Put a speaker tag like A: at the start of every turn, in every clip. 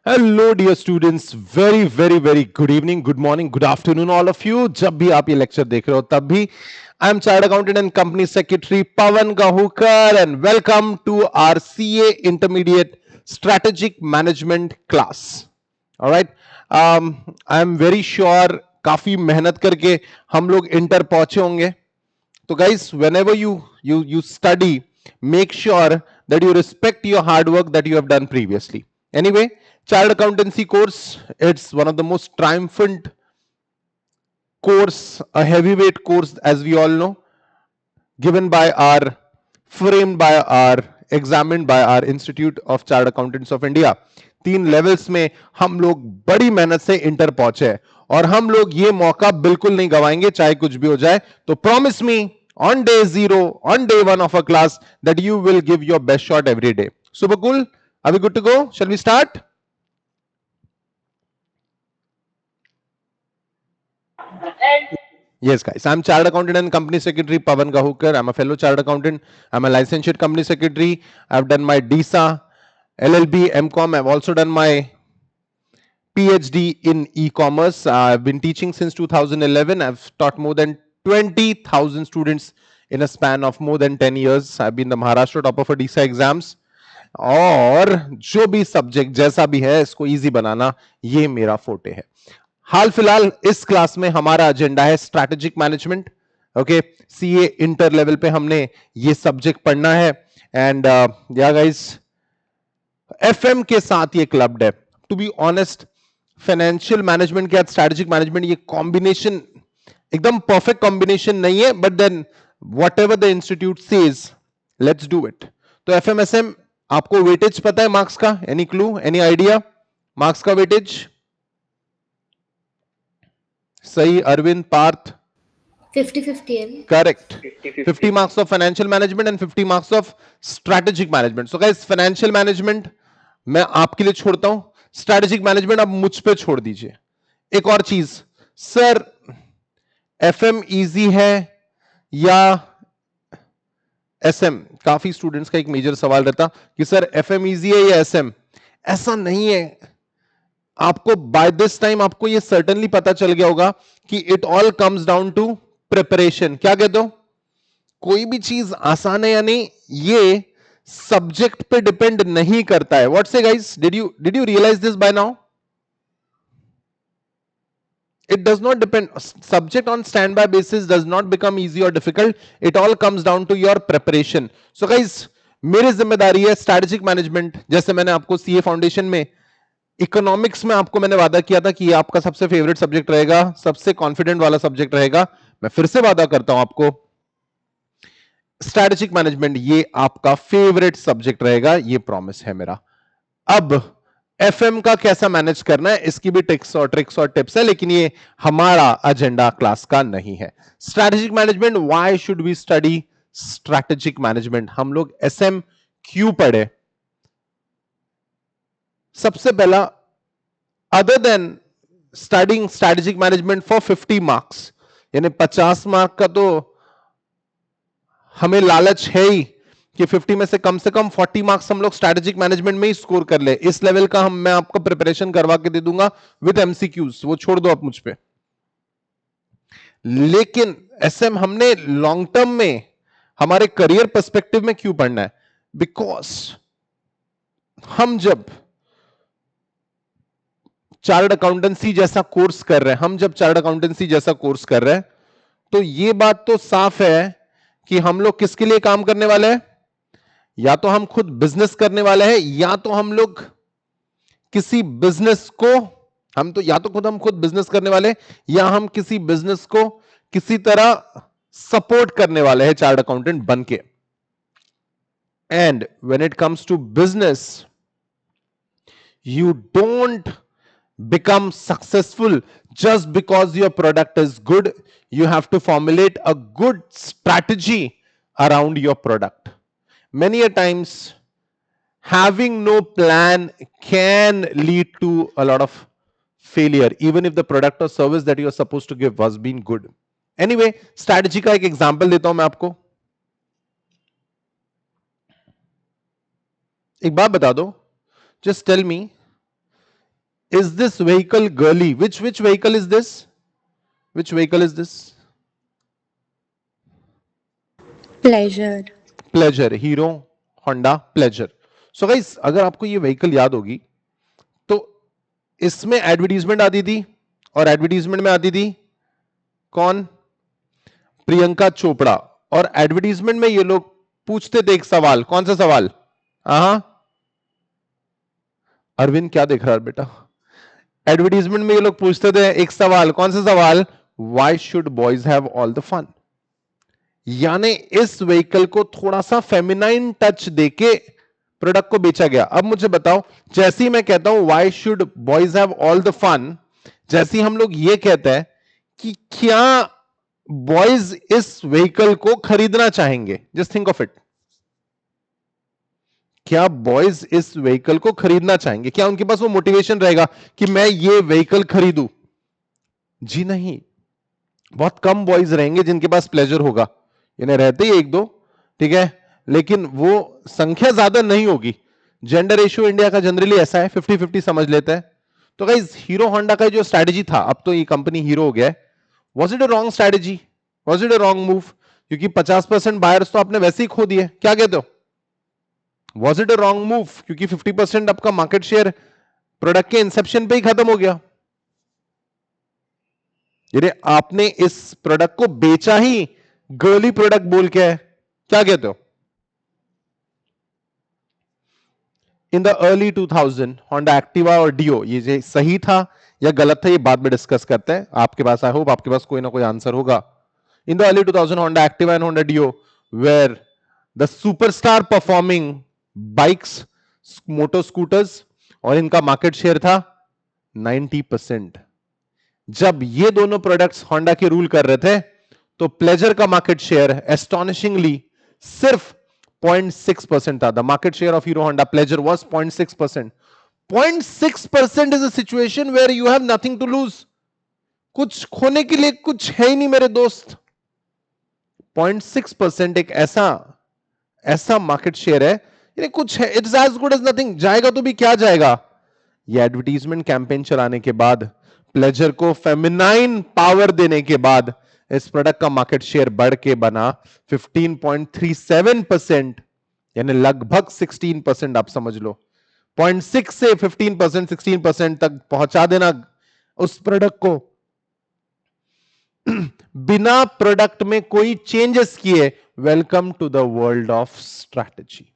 A: Hello dear students, very very very good evening, good morning, good afternoon all of you. जब भी आप ये lecture देख रहे हो तब भी I am chartered accountant and company secretary Pawan Gahukar and welcome to our CA intermediate strategic management class. Alright, I am very sure काफी मेहनत करके हम लोग इंटर पहुंचे होंगे। तो guys, whenever you study, make sure that you respect your hard work that you have done previously. Anyway, child accountancy course, it's one of the most triumphant course, a heavyweight course, as we all know, given by our, framed by our, examined by our Institute of Chartered Accountants of India. 3 levels में हम लोग बड़ी मेहनत से inter पहुंचे हैं और हम लोग ये मौका बिल्कुल नहीं गवाएंगे चाहे कुछ भी हो जाए। तो promise me on day 0, on day 1 of a class, that you will give your best shot every day. Super cool. Are we good to go? Shall we start? Yes, guys. I'm Chartered Accountant and Company Secretary Pavan Gahukar. I'm a fellow Chartered Accountant. I'm a licensed Company Secretary. I've done my DISA, LLB, MCOM. I've also done my PhD in e-commerce. I've been teaching since 2011. I've taught more than 20,000 students in a span of more than 10 years. I've been the Maharashtra topper for DISA exams. और जो भी subject जैसा भी है इसको easy बनाना, ये मेरा फोटे है। हाल फिलहाल इस क्लास में हमारा एजेंडा है strategic management. Okay, CA inter level पे हमने ये सब्जेक्ट पढ़ना है एंड या गाइस, एफएम के साथ ये क्लब्ड है। To be honest, financial management के साथ स्ट्रैटेजिक मैनेजमेंट ये कॉम्बिनेशन एकदम परफेक्ट कॉम्बिनेशन नहीं है, but then what the institute says, let's do it. तो एफएमएसएम, आपको वेटेज पता है मार्क्स का? Any clue, any idea marks का वेटेज? सही, अरविंद, पार्थ?
B: 50-50 है।
A: Correct. 50 marks of financial management and 50 marks of strategic management. So guys, financial management मैं आपके लिए छोड़ता हूं, strategic management आप मुझ पे छोड़ दीजिए। एक और चीज सर, एफएम इजी है या एसएम? काफी स्टूडेंट्स का एक मेजर सवाल रहता कि सर एफएम इजी है या एसएम। ऐसा नहीं है। आपको बाय दिस टाइम आपको ये सर्टेनली पता चल गया होगा कि it all comes down to preparation. क्या कहते हो? कोई भी चीज आसान है या नहीं, ये सब्जेक्ट पे डिपेंड नहीं करता है। What say guys, did you realise this by now? It does not depend. Subject on standby basis does not become easy or difficult. It all comes down to your preparation. So guys, मेरी जिम्मेदारी है strategic management. जैसे मैंने आपको CA foundation में, economics में आपको मैंने वादा किया था कि ये आपका सबसे फेवरेट सब्जेक्ट रहेगा, सबसे कॉन्फिडेंट वाला सब्जेक्ट रहेगा। मैं फिर से वादा करता हूं आपको, स्ट्रैटेजिक मैनेजमेंट ये आपका फेवरेट सब्जेक्ट रहेगा, ये प्रॉमिस है मेरा। अब एफएम का कैसा मैनेज करना है, इसकी भी ट्रिक्स और टिप्स है, लेकिन ये हमारा एजेंडा क्लास का नहीं है। Strategic management, why should we study strategic management? हम लोग एसएम क्यों पढ़े? सबसे पहला, other than studying strategic management for 50 marks, यानी 50 मार्क का तो हमें लालच है ही कि 50 में से कम 40 मार्क्स हम लोग स्ट्रैटेजिक मैनेजमेंट में ही स्कोर कर ले। इस लेवल का मैं आपको प्रिपरेशन करवा के दे दूंगा विद एमसीक्यूज, वो छोड़ दो आप मुझ पे। लेकिन एसएम हमने लॉन्ग टर्म में हमारे करियर पर्सपेक्टिव में क्यों पढ़ना है? बिकॉज हम जब चार्टर्ड अकाउंटेंसी जैसा कोर्स कर रहे हैं, तो ये बात तो साफ है कि हम लोग किसके लिए काम करने वाले हैं? या तो हम खुद बिजनेस करने वाले हैं, या तो हम लोग किसी बिजनेस को, हम खुद बिजनेस करने वाले, या हम किसी बिजनेस को किसी तरह सपोर्ट करने वाले हैं चार्टर्ड अकाउंटेंट बन के। And when it comes to business, you don't become successful just because your product is good. You have to formulate a good strategy around your product. Many a times having no plan can lead to a lot of failure, even if the product or service that you are supposed to give was been good. Anyway, strategy का एक example देता हूं मैं आपको। एक बात बता दो, just tell me, Is this vehicle girly? Which vehicle is this? Which vehicle is this?
C: Pleasure.
A: Pleasure. Hero Honda Pleasure. So guys, अगर आपको ये व्हीकल याद होगी तो इसमें एडवर्टीजमेंट आती थी, और एडवर्टीजमेंट में आती थी कौन? प्रियंका चोपड़ा। और एडवर्टीजमेंट में ये लोग पूछते थे एक सवाल। कौन सा सवाल? अरविंद क्या देख रहा है बेटा? एडवर्टीजमेंट में ये लोग पूछते थे एक सवाल। कौन सा सवाल? Why should boys have all the fun? यानी इस व्हीकल को थोड़ा सा फेमिनाइन टच देके प्रोडक्ट को बेचा गया। अब मुझे बताओ, जैसे ही मैं कहता हूं why should boys have all the fun, जैसे ही हम लोग ये कहते हैं कि क्या बॉयज इस व्हीकल को खरीदना चाहेंगे? Just think of it. क्या बॉयज इस व्हीकल को खरीदना चाहेंगे? क्या उनके पास वो मोटिवेशन रहेगा कि मैं ये व्हीकल खरीदूं? जी नहीं। बहुत कम बॉयज रहेंगे जिनके पास प्लेजर होगा। इन्हें रहते ही एक दो, ठीक है, लेकिन वो संख्या ज्यादा नहीं होगी। जेंडर रेशियो इंडिया का जनरली ऐसा है, 50-50 समझ लेते हैं। तो गाइस, हीरो होंडा का जो स्ट्रैटेजी था, अब तो ये कंपनी हीरो हो गया है, was it a wrong strategy? Was it a wrong move? क्योंकि 50% बायर्स तो आपने वैसे ही खो दिए। क्या कहते हो? Was it a wrong move? क्योंकि 50% आपका मार्केट शेयर प्रोडक्ट के इंसेप्शन पे ही खत्म हो गया। यानी आपने इस प्रोडक्ट को बेचा ही गर्ली प्रोडक्ट बोल के है। क्या कहते हो? इन द अर्ली 2000 होंडा एक्टिवा और डियो, ये सही था या गलत था, ये बाद में डिस्कस करते हैं। आपके पास, आई होप आपके पास कोई ना कोई आंसर होगा। In the early 2000 Honda Activa and Honda Dio were the superstar performing bikes, motor scooters, और इनका मार्केट शेयर था 90%। जब ये दोनों प्रोडक्ट्स होंडा के रूल कर रहे थे तो प्लेजर का मार्केट शेयर एस्टोनिशिंगली सिर्फ 0.6% था। The market share of Hero Honda Pleasure was 0.6%। 0.6% is a situation where you have nothing to lose. कुछ खोने के लिए कुछ है ही नहीं मेरे दोस्त। 0.6% एक ऐसा मार्केट शेयर है, ये कुछ है, it's as good as nothing. जाएगा तो भी क्या जाएगा? ये एडवर्टीजमेंट कैंपेन चलाने के बाद, प्लेजर को फेमिनाइन पावर देने के बाद, इस प्रोडक्ट का मार्केट शेयर बढ़ के बना 15.37%, यानी लगभग 16%। आप समझ लो 0.6 से 15%, 16% तक पहुंचा देना उस प्रोडक्ट को बिना प्रोडक्ट में कोई चेंजेस किए। Welcome to the world of strategy.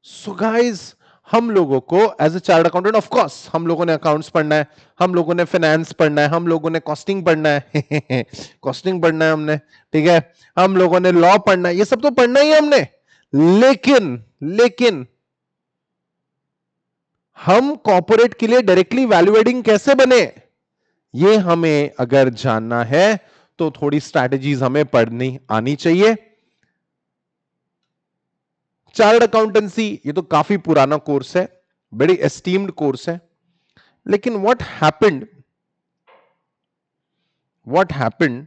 A: So guys, हम लोगों को as a chartered accountant, of course हम लोगों ने अकाउंट्स पढ़ना है, हम लोगों ने फाइनेंस पढ़ना है, हम लोगों ने कॉस्टिंग पढ़ना है कॉस्टिंग पढ़ना है हमने, ठीक है, हम लोगों ने लॉ पढ़ना है, ये सब तो पढ़ना ही है हमने। लेकिन हम कॉर्पोरेट के लिए डायरेक्टली वैल्यू एडिंग कैसे बने, ये हमें अगर जानना है तो थोड़ी स्ट्रैटेजीज हमें पढ़नी आनी चाहिए। चार्टर्ड अकाउंटेंसी ये तो काफी पुराना कोर्स है, बड़ी एस्टीम्ड कोर्स है, लेकिन what happened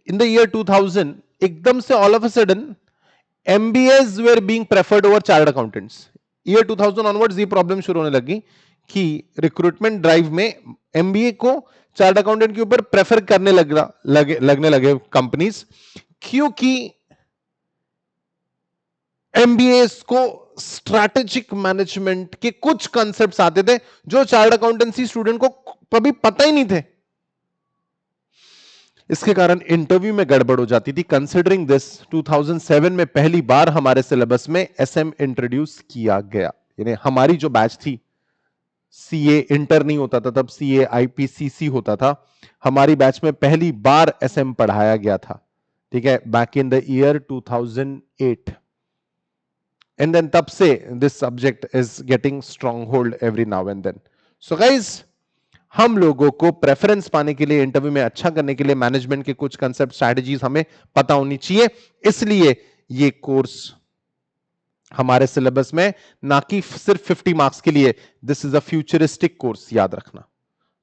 A: in the year 2000, एकदम से all of a sudden MBAs were being preferred over chartered accountants. Year 2000 onwards ये प्रॉब्लम शुरू होने लगी कि रिक्रूटमेंट ड्राइव में एमबीए को चार्टर्ड अकाउंटेंट के ऊपर प्रेफर करने लगने लगे कंपनीज, क्योंकि एमबीए को स्ट्रैटेजिक मैनेजमेंट के कुछ कंसेप्ट्स आते थे जो चार्टर्ड अकाउंटेंसी स्टूडेंट को कभी पता ही नहीं थे। इसके कारण इंटरव्यू में गड़बड़ हो जाती थी। कंसिडरिंग दिस, 2007 में पहली बार हमारे सिलेबस में एसएम इंट्रोड्यूस किया गया। यानी हमारी जो बैच थी, सीए इंटर नहीं होता था तब, सीए आईपीसीसी होता था, हमारी बैच में पहली बार एसएम पढ़ाया गया था, ठीक है, back in the year 2008। And then तब से this subject is getting stronghold every now and then. So guys, हम लोगों को प्रेफरेंस पाने के लिए, इंटरव्यू में अच्छा करने के लिए मैनेजमेंट के कुछ कंसेप्ट, स्ट्रैटेजीज हमें पता होनी चाहिए। इसलिए ये कोर्स हमारे सिलेबस में ना कि सिर्फ 50 मार्क्स के लिए, this is a futuristic course, याद रखना।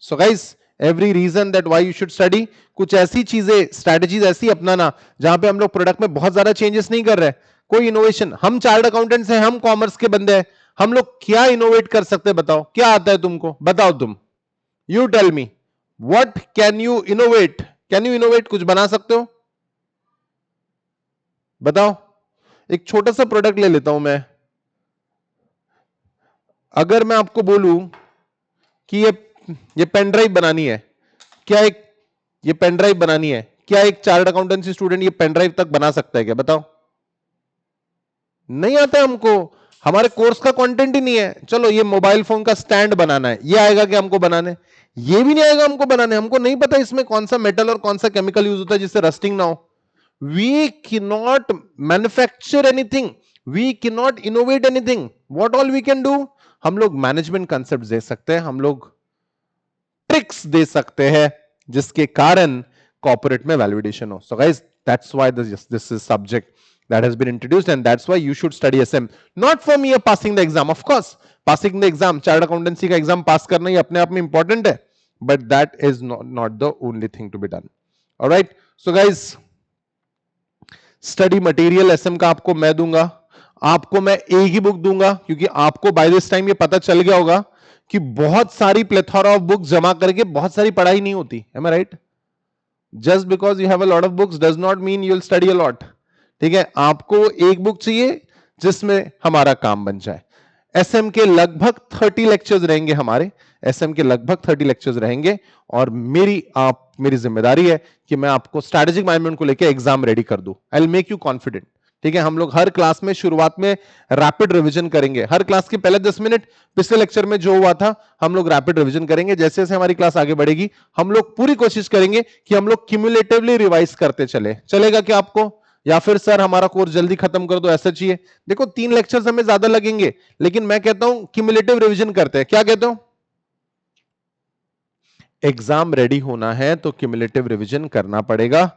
A: So guys, every reason that why you should study, कुछ ऐसी चीजें, स्ट्रैटेजीज ऐसी अपनाना जहां पे हम लोग प्रोडक्ट में बहुत ज्यादा चेंजेस नहीं कर रहे, कोई इनोवेशन। हम चार्टर्ड अकाउंटेंट्स हैं, हम कॉमर्स के बंदे हैं, हम लोग क्या इनोवेट कर सकते हैं? बताओ, क्या आता है तुमको? बताओ तुम, you tell me, what can you innovate? Can you innovate? कुछ बना सकते हो? बताओ। एक छोटा सा प्रोडक्ट ले लेता हूं मैं। अगर मैं आपको बोलूं कि ये पेन ड्राइव बनानी है, क्या एक ये पेन ड्राइव बनानी है, क्या एक चार्टर्ड अकाउंटेंसी स्टूडेंट ये पेन ड्राइव तक बना सकता है क्या? बताओ। नहीं आता है हमको, हमारे कोर्स का कंटेंट ही नहीं है। चलो ये मोबाइल फोन का स्टैंड बनाना है, ये आएगा क्या हमको बनाने? ये भी नहीं आएगा हमको बनाने। हमको नहीं पता इसमें कौन सा मेटल और कौन सा केमिकल यूज होता है जिससे रस्टिंग ना हो। We can not manufacture anything, we can not innovate anything. What all we can do? हम लोग मैनेजमेंट कंसेप्ट दे सकते हैं, हम लोग ट्रिक्स दे सकते हैं जिसके कारण कॉर्पोरेट में वैलिडेशन हो। So guys, that's why this is subject that has been introduced, and that's why you should study SM. Not for me passing the exam, of course passing the exam, chartered accountancy का exam पास करना ही अपने आप में important है, but that is not the only thing to be done. All right, so guys, study material SM का आपको मैं दूंगा, आपको मैं एक ही बुक दूंगा, क्योंकि आपको बाय दिस टाइम ये पता चल गया होगा कि बहुत सारी प्लेथोरा ऑफ बुक्स जमा करके बहुत सारी पढ़ाई नहीं होती। Am I right? Just because you have a lot of books does not mean you'll study a lot. ठीक है, आपको एक बुक चाहिए जिसमें हमारा काम बन जाए। एसएम के लगभग 30 लेक्चर्स रहेंगे हमारे, एसएम के लगभग 30 लेक्चर्स रहेंगे, और मेरी जिम्मेदारी है कि मैं आपको स्ट्रैटेजिक मैनेजमेंट को लेकर एग्जाम रेडी कर दूं। I will make you confident. ठीक है, हम लोग हर क्लास में शुरुआत में रैपिड रिवीजन करेंगे। हर क्लास के पहले 10 मिनट पिछले लेक्चर में जो हुआ था हम लोग रैपिड रिवीजन करेंगे। जैसे जैसे हमारी क्लास आगे बढ़ेगी हम लोग पूरी कोशिश करेंगे कि हम लोग क्यूमुलेटिवली रिवाइज करते चले। चलेगा क्या आपको? या फिर सर हमारा कोर्स जल्दी खत्म कर दो, ऐसा चाहिए? देखो 3 लेक्चर्स हमें ज्यादा लगेंगे, लेकिन मैं कहता हूं क्यूमुलेटिव रिवीजन करते हैं। क्या कहते हो? एग्जाम रेडी होना है तो क्यूमुलेटिव रिवीजन करना पड़ेगा।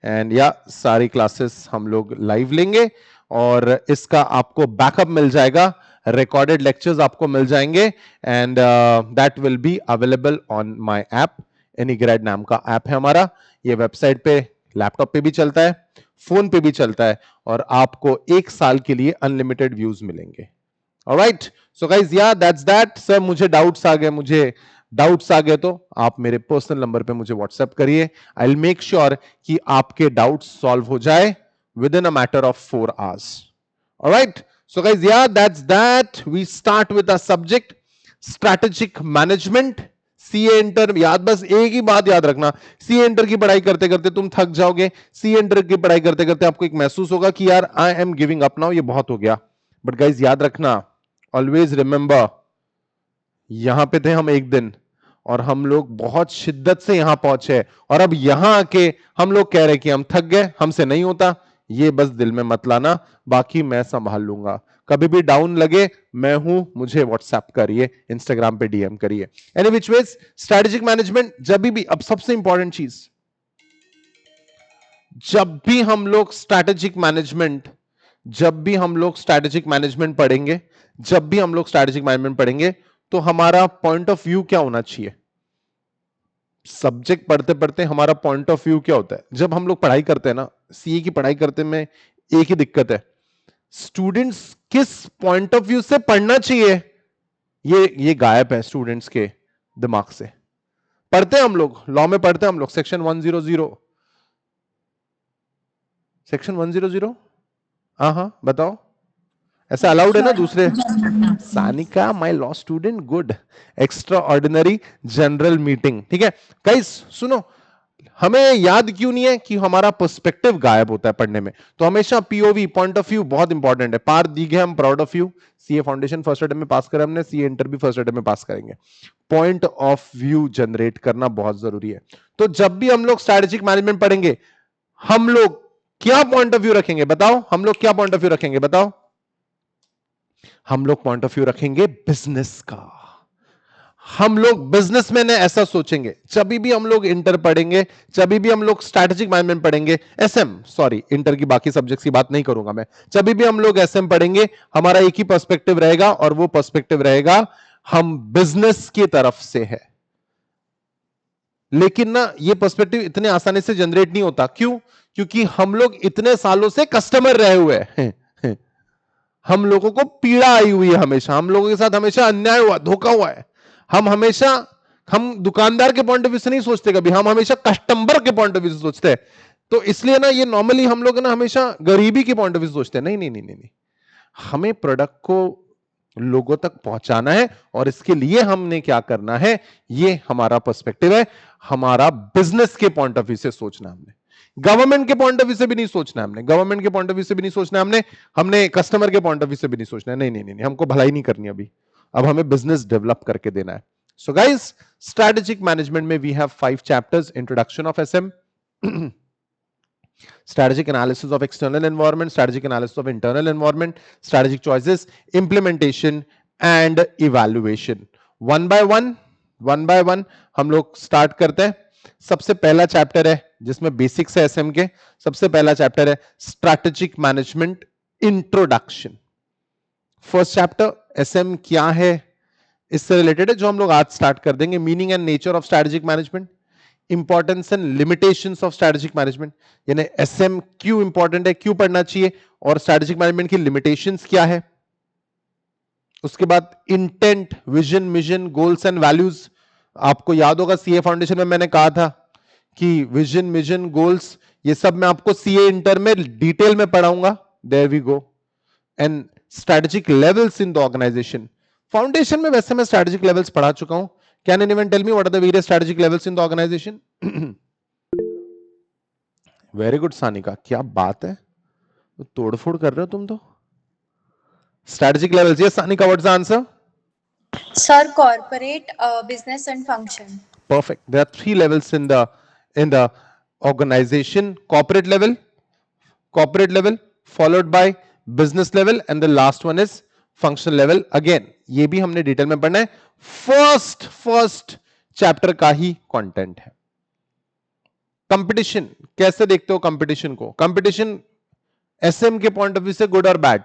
A: एंड या सारी क्लासेस हम लोग लाइव लेंगे और इसका आपको बैकअप मिल जाएगा, रिकॉर्डेड लेक्चर्स आपको मिल जाएंगे, and that will be available on my app. Anygrade नाम का ऐप है हमारा, ये वेबसाइट पे, लैपटॉप पे भी चलता है, फोन पे भी चलता है, और आपको 1 साल के लिए अनलिमिटेड व्यूज मिलेंगे। Alright, so guys, yeah that's that. Sir मुझे डाउट्स आ गए तो आप मेरे पर्सनल नंबर पे मुझे व्हाट्सएप करिए। आई विल मेक श्योर कि आपके डाउट्स सॉल्व हो जाए within a matter of 4 hours. Alright, so guys, yeah that's that. We start with a subject strategic management, CA inter. याद, बस एक ही बात याद रखना, सीए इंटर की पढ़ाई करते करते तुम थक जाओगे। सीए इंटर की पढ़ाई करते करते आपको एक महसूस होगा कि यार I am giving up now, ये बहुत हो गया। बट गाइज याद रखना, ऑलवेज रिमेंबर, यहां पे थे हम एक दिन और हम लोग बहुत शिद्दत से यहां पहुंचे, और अब यहां आके हम लोग कह रहे कि हम थक गए, हमसे नहीं होता। ये बस दिल में मत लाना, बाकी मैं संभाल लूंगा। कभी भी डाउन लगे मैं हूं, मुझे व्हाट्सएप करिए, इंस्टाग्राम पे डीएम करिए। Any which ways, strategic management जब भी, अब सबसे इंपॉर्टेंट चीज, जब भी हम लोग स्ट्रैटेजिक मैनेजमेंट पढ़ेंगे, तो हमारा पॉइंट ऑफ व्यू क्या होना चाहिए? सब्जेक्ट पढ़ते पढ़ते हमारा पॉइंट ऑफ व्यू क्या होता है? जब हम लोग पढ़ाई करते हैं ना, सीए की पढ़ाई करते में एक ही दिक्कत है, स्टूडेंट्स किस पॉइंट ऑफ व्यू से पढ़ना चाहिए ये गायब है स्टूडेंट्स के दिमाग से। पढ़ते हैं हम लोग, लॉ में पढ़ते हैं हम लोग सेक्शन 100, हाँ बताओ, ऐसा अलाउड है ना दूसरे? Sanika, my law student, good, extra ordinary general meeting. ठीक है गाइस, सुनो, हमें याद क्यों नहीं है कि हमारा पर्सपेक्टिव गायब होता है पढ़ने में। तो हमेशा पीओवी, पॉइंट ऑफ व्यू बहुत इंपॉर्टेंट है। पार दी गए, हम proud of you, CA foundation first attempt में पास करा हमने, सीए इंटर भी फर्स्ट अटेम्प्ट में पास करेंगे। पॉइंट ऑफ व्यू जनरेट करना बहुत जरूरी है। तो जब भी हम लोग स्ट्रैटेजिक मैनेजमेंट पढ़ेंगे, हम लोग क्या पॉइंट ऑफ व्यू रखेंगे? बताओ, हम लोग क्या पॉइंट ऑफ व्यू रखेंगे? बताओ। हम लोग पॉइंट ऑफ व्यू रखेंगे बिजनेस का। हम लोग बिजनेसमैन है ऐसा सोचेंगे। जब भी हम लोग इंटर पढ़ेंगे, जब भी हम लोग स्ट्रैटेजिक मैनेजमेंट पढ़ेंगे, एसएम, सॉरी इंटर की बाकी सब्जेक्ट्स की बात नहीं करूंगा मैं, जब भी हम लोग एसएम पढ़ेंगे, हमारा एक ही पर्सपेक्टिव रहेगा, और वो पर्सपेक्टिव रहेगा हम बिजनेस की तरफ से है। लेकिन ना, ये पर्सपेक्टिव इतने आसानी से जनरेट नहीं होता। क्यों? क्योंकि हम लोग इतने सालों से कस्टमर रहे हुए हैं। हम लोगों को पीड़ा आई हुई है, हमेशा हम लोगों के साथ हमेशा अन्याय हुआ, धोखा हुआ है। हम दुकानदार के पॉइंट ऑफ व्यू से नहीं सोचते कभी, हम हमेशा कस्टमर के पॉइंट ऑफ व्यू से सोचते हैं। तो इसलिए ना ये नॉर्मली हम लोग ना हमेशा गरीबी के पॉइंट ऑफ व्यू से सोचते हैं। नहीं नहीं नहीं नहीं नहीं, हमें प्रोडक्ट को लोगों तक पहुंचाना है और इसके लिए हमने क्या करना है, ये हमारा पर्सपेक्टिव है। हमारा बिजनेस के पॉइंट ऑफ व्यू से सोचना हमने, गवर्नमेंट के पॉइंट ऑफ व्यू से भी नहीं सोचना हमने, गवर्नमेंट के पॉइंट ऑफ व्यू से भी नहीं सोचना हमने कस्टमर के पॉइंट ऑफ व्यू से भी नहीं सोचना है। नहीं नहीं नहीं, हमको भलाई नहीं करनी अभी, अब हमें बिजनेस डेवलप करके देना है। सो गाइस, स्ट्रेटेजिक मैनेजमेंट में we have 5 chapters. Introduction of SM, strategic analysis of external environment, strategic analysis of internal environment, strategic choices, implementation and evaluation. One by one हम लोग स्टार्ट करते हैं। सबसे पहला चैप्टर है जिसमें बेसिक्स है एसएम के, सबसे पहला चैप्टर है strategic management introduction. First chapter SM क्या है इससे रिलेटेड है, जो हम लोग आज स्टार्ट कर देंगे। Meaning and nature of strategic management, importance and limitations of strategic management, यानी एसएम क्यों इंपॉर्टेंट है, क्यों पढ़ना चाहिए, और स्ट्रैटेजिक मैनेजमेंट की लिमिटेशंस क्या है। उसके बाद intent, vision, mission, goals and values. आपको याद होगा सीए फाउंडेशन में मैंने कहा था कि विजन, मिशन, गोल्स ये सब मैं आपको सीए इंटर में डिटेल में पढ़ाऊंगा। There we go. And strategic levels in the organisation. Foundation में वैसे मैं स्ट्रैटेजिक लेवल्स पढ़ा चुका हूं। Can anyone tell me what are the various strategic levels in the organization? Very good, Sanika. क्या बात है, तो तोड़फोड़ कर रहे हो तुम तो। Strategic levels. Yes, Sanika. What's the answer?
C: Sir, corporate, business and function.
A: Perfect. There are 3 levels in the organization. Corporate level, followed by business level, and the last one is functional level. Again, ये भी हमने detail में पढ़ना है। First chapter का ही content है। Competition कैसे देखते हो कंपटीशन को? कंपटीशन एसएम के पॉइंट ऑफ व्यू से गुड और बैड?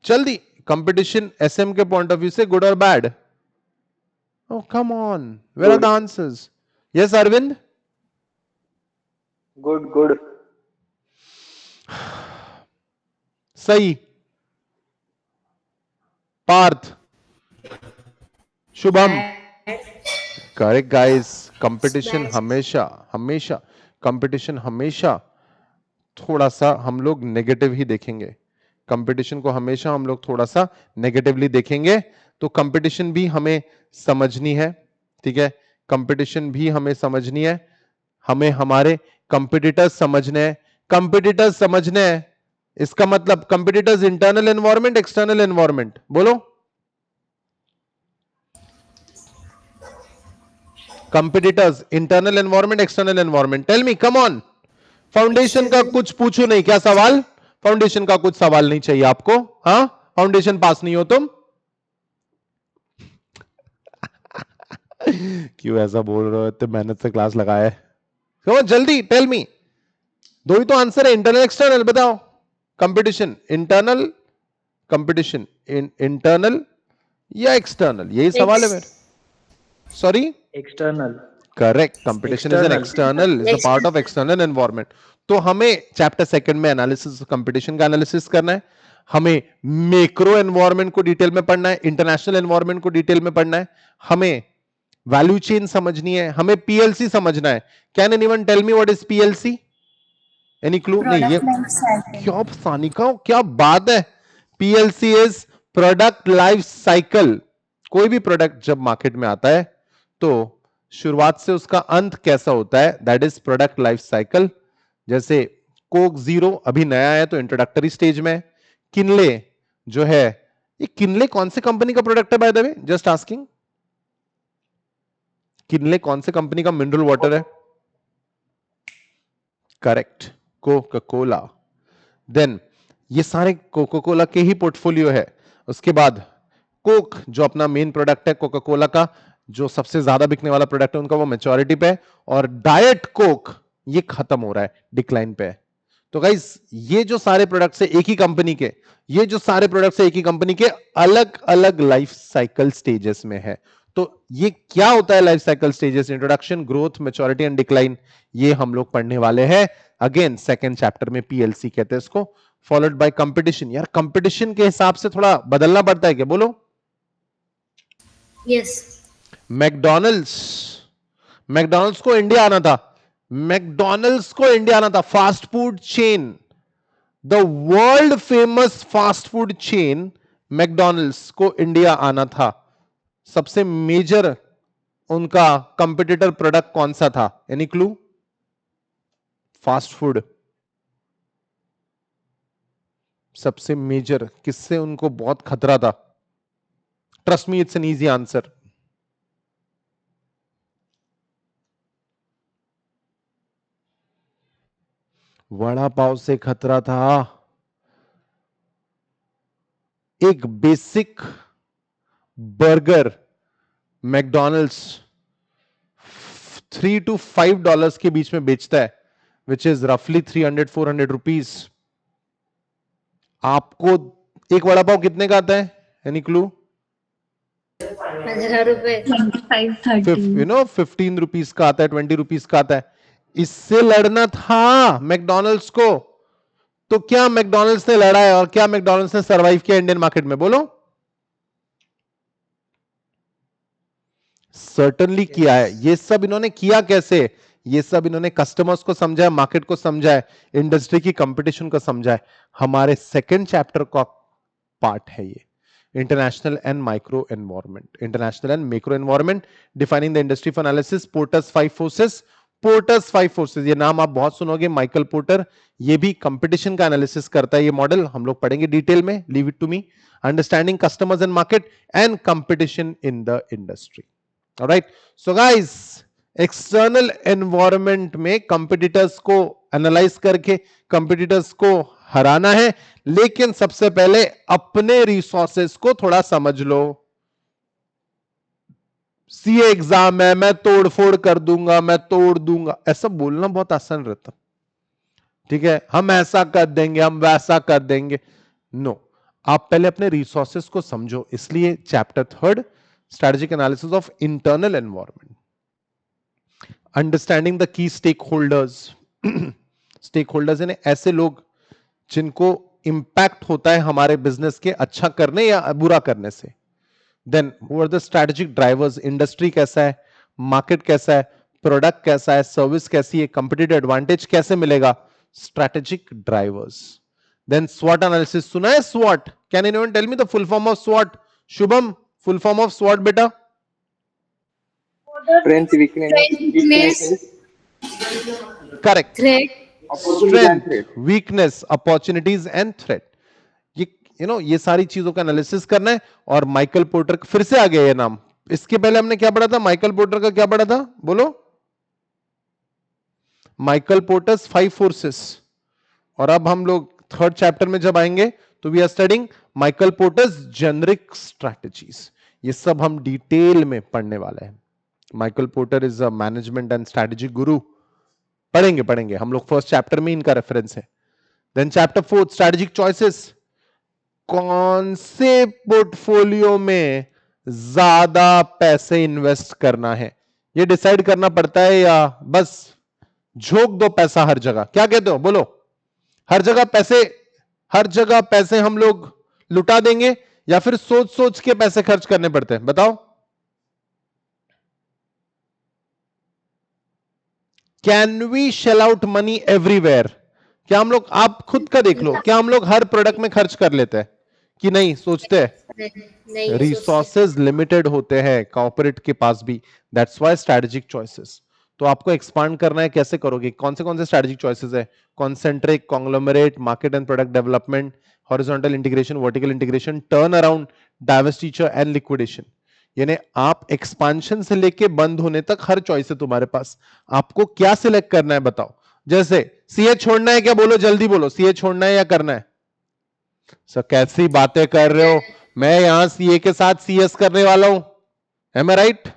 A: जल्दी, कंपटीशन एसएम के पॉइंट ऑफ व्यू से गुड और bad? Oh, come on. Where are the answers? Yes, Arvind?
D: Good.
A: सही। Parth, Shubham, correct guys. Competition हमेशा कंपटीशन हमेशा थोड़ा सा हम लोग नेगेटिव ही देखेंगे। कंपटीशन को हमेशा हम लोग थोड़ा सा नेगेटिवली देखेंगे। तो कंपटीशन भी हमें समझनी है, ठीक है? कंपटीशन भी हमें समझनी है, हमें हमारे कंपटीटर्स समझने हैं। इसका मतलब competitors internal environment, external environment, बोलो। Competitors internal environment, external environment, tell me, come on. Foundation का कुछ पूछो नहीं, क्या सवाल? फाउंडेशन का कुछ सवाल नहीं चाहिए आपको। हाँ, फाउंडेशन पास नहीं हो तुम। क्यों ऐसा बोल रहे हो? इतने मेहनत से क्लास लगाया है। तो जल्दी टेल मी, 2 ही तो आंसर है, इंटरनल एक्सटर्नल, बताओ। कंपटीशन इंटरनल, कंपटीशन इंटरनल या एक्सटर्नल, यही सवाल है मेरा। Sorry,
D: external.
A: Correct, competition is an external, is a part of external environment. तो हमें चैप्टर सेकंड में एनालिसिस, कंपटीशन का एनालिसिस करना है। हमें मैक्रो एनवायरनमेंट को डिटेल में पढ़ना है, इंटरनेशनल एनवायरनमेंट को डिटेल में पढ़ना है, हमें वैल्यू चेन समझनी है, हमें पीएलसी समझना है। Can anyone tell me what is PLC? Any clue? नहीं, ये क्या सानिका, क्या बात है। PLC is product life cycle. कोई भी प्रोडक्ट जब मार्केट में आता है तो शुरुआत से उसका अंत कैसा होता है, that is product life cycle. जैसे कोक जीरो अभी नया है तो इंट्रोडक्टरी स्टेज में। किनले जो है, ये किनले कौन से कंपनी का प्रोडक्ट है bye the way? Just asking, Kinley कौन से कंपनी का मिनरल वाटर है? Correct, Coca Cola. देन ये सारे कोका कोला के ही पोर्टफोलियो है। उसके बाद कोक जो अपना मेन प्रोडक्ट है, कोका कोला का जो सबसे ज्यादा बिकने वाला प्रोडक्ट है उनका, वो मैच्योरिटी पे है। और डाइट कोक ये खत्म हो रहा है, डिक्लाइन पे है। तो गाइस, ये जो सारे प्रोडक्ट्स है एक ही कंपनी के, ये जो सारे प्रोडक्ट्स है एक ही कंपनी के, अलग अलग लाइफ साइकिल स्टेजेस में है। तो ये क्या होता है life cycle stages, introduction, growth, maturity and decline, ये हम लोग पढ़ने वाले हैं अगेन सेकंड चैप्टर में, पीएलसी कहते हैं इसको, फॉलोड बाय कंपटीशन। यार कंपटीशन के हिसाब से थोड़ा बदलना पड़ता है क्या, बोलो।
B: Yes.
A: मैकडोनल्ड्स, मैकडोनल्ड्स को इंडिया आना था, मैकडोनल्ड्स को इंडिया आना था, fast food chain, the world famous fast food chain McDonald's को इंडिया आना था। सबसे मेजर उनका कंपटीटर प्रोडक्ट कौन सा था, एनी क्लू? फास्ट फूड, सबसे मेजर, किससे उनको बहुत खतरा था? Trust me, it's an easy answer. Vada pav से खतरा था। एक बेसिक बर्गर मैकडोनल्ड्स $3 to $5 के बीच में बेचता है, विच इज रफली 300-400 रुपीज। आपको एक वड़ा पाव कितने का आता है, एनी क्लू?
B: 15 रुपए।
C: 25, 30.
A: 15 रुपीज का आता है, 20 रुपीज का आता है। इससे लड़ना था मैकडोनल्ड्स को, तो क्या मैकडोनल्ड्स ने लड़ा है और क्या मैकडोनल्ड्स ने सरवाइव किया इंडियन मार्केट में, बोलो। सर्टनली किया है। ये सब इन्होंने किया कैसे? ये सब इन्होंने कस्टमर्स को समझा है, मार्केट को समझा है, इंडस्ट्री की कंपटीशन को समझा है। हमारे सेकंड चैप्टर का पार्ट है ये, international and micro environment, international and macro environment, defining the industry for analysis, porters 5 forces. Porters 5 forces, ये नाम आप बहुत सुनोगे, माइकल पोर्टर, ये भी कंपटीशन का एनालिसिस करता है। ये मॉडल हम लोग पढ़ेंगे डिटेल में, leave it to me. Understanding customers and market and competition in the industry. Alright, so guys, external environment में कंपटीटर्स को एनालाइज करके कंपटीटर्स को हराना है, लेकिन सबसे पहले अपने रिसोर्सेस को थोड़ा समझ लो। सीए एग्जाम है, मैं तोड़फोड़ कर दूंगा, मैं तोड़ दूंगा, ऐसा बोलना बहुत आसान रहता, ठीक है, हम ऐसा कर देंगे, हम वैसा कर देंगे। नो, आप पहले अपने रिसोर्सेस को समझो। इसलिए chapter 3, strategic analysis of internal environment, understanding the key stakeholders. Stakeholders यानी ऐसे लोग जिनको इंपैक्ट होता है हमारे बिजनेस के अच्छा करने या बुरा करने से। Then who are the strategic drivers, industry कैसा है, मार्केट कैसा है, प्रोडक्ट कैसा है, सर्विस कैसी है, कंपटीटिव एडवांटेज कैसे मिलेगा, स्ट्रेटेजिक ड्राइवर्स। देन स्वॉट एनालिसिस, सुना है स्वॉट? Can anyone tell me the full form of स्वॉट? शुभम, फुल फॉर्म ऑफ स्वॉट बेटा?
D: Strength, weakness,
A: correct,
B: Threat.
A: Strength, weakness, opportunities and threat. ये सारी चीजों का एनालिसिस करना है। और माइकल पोर्टर, फिर से आ गया ये नाम, इसके पहले हमने क्या पढ़ा था? माइकल पोर्टर का क्या पढ़ा था, बोलो? Michael porters 5 forces. और अब हम लोग थर्ड चैप्टर में जब आएंगे तो we are studying Michael Porter's generic strategies. ये सब हम डिटेल में पढ़ने वाले हैं। Michael Porter is a management and strategy guru. पढ़ेंगे हम लोग, फर्स्ट चैप्टर में इनका रेफरेंस है। Then chapter 4, strategic choices. कौन से पोर्टफोलियो में ज्यादा पैसे इन्वेस्ट करना है, ये डिसाइड करना पड़ता है, या बस झोंक दो पैसा हर जगह? क्या कहते हो, बोलो? हर जगह पैसे हम लोग लुटा देंगे, या फिर सोच सोच के पैसे खर्च करने पड़ते हैं, बताओ? Can we shell out money everywhere? क्या हम लोग, आप खुद का देख लो, क्या हम लोग हर प्रोडक्ट में खर्च कर लेते हैं कि नहीं? सोचते हैं।
B: नहीं
A: रिसोर्सेज लिमिटेड होते हैं कॉर्पोरेट के पास भी, दैट्स व्हाई स्ट्रैटेजिक चॉइसेस। तो आपको एक्सपांड करना है, कैसे करोगे? कौन से स्ट्रैटेजिक चॉइसेस है? Concentric, conglomerate, market and product development, horizontal integration, vertical integration, turn around, divestiture and liquidation. यानी आप एक्सपांशन से लेके बंद होने तक हर चॉइस है तुम्हारे पास। आपको क्या सिलेक्ट करना है, बताओ? जैसे सीए छोड़ना है क्या, बोलो जल्दी बोलो, सीए छोड़ना है या करना है? सर कैसी बातें कर रहे हो, मैं यहां सीए के साथ सीएस करने वाला हूं, एम आई राइट?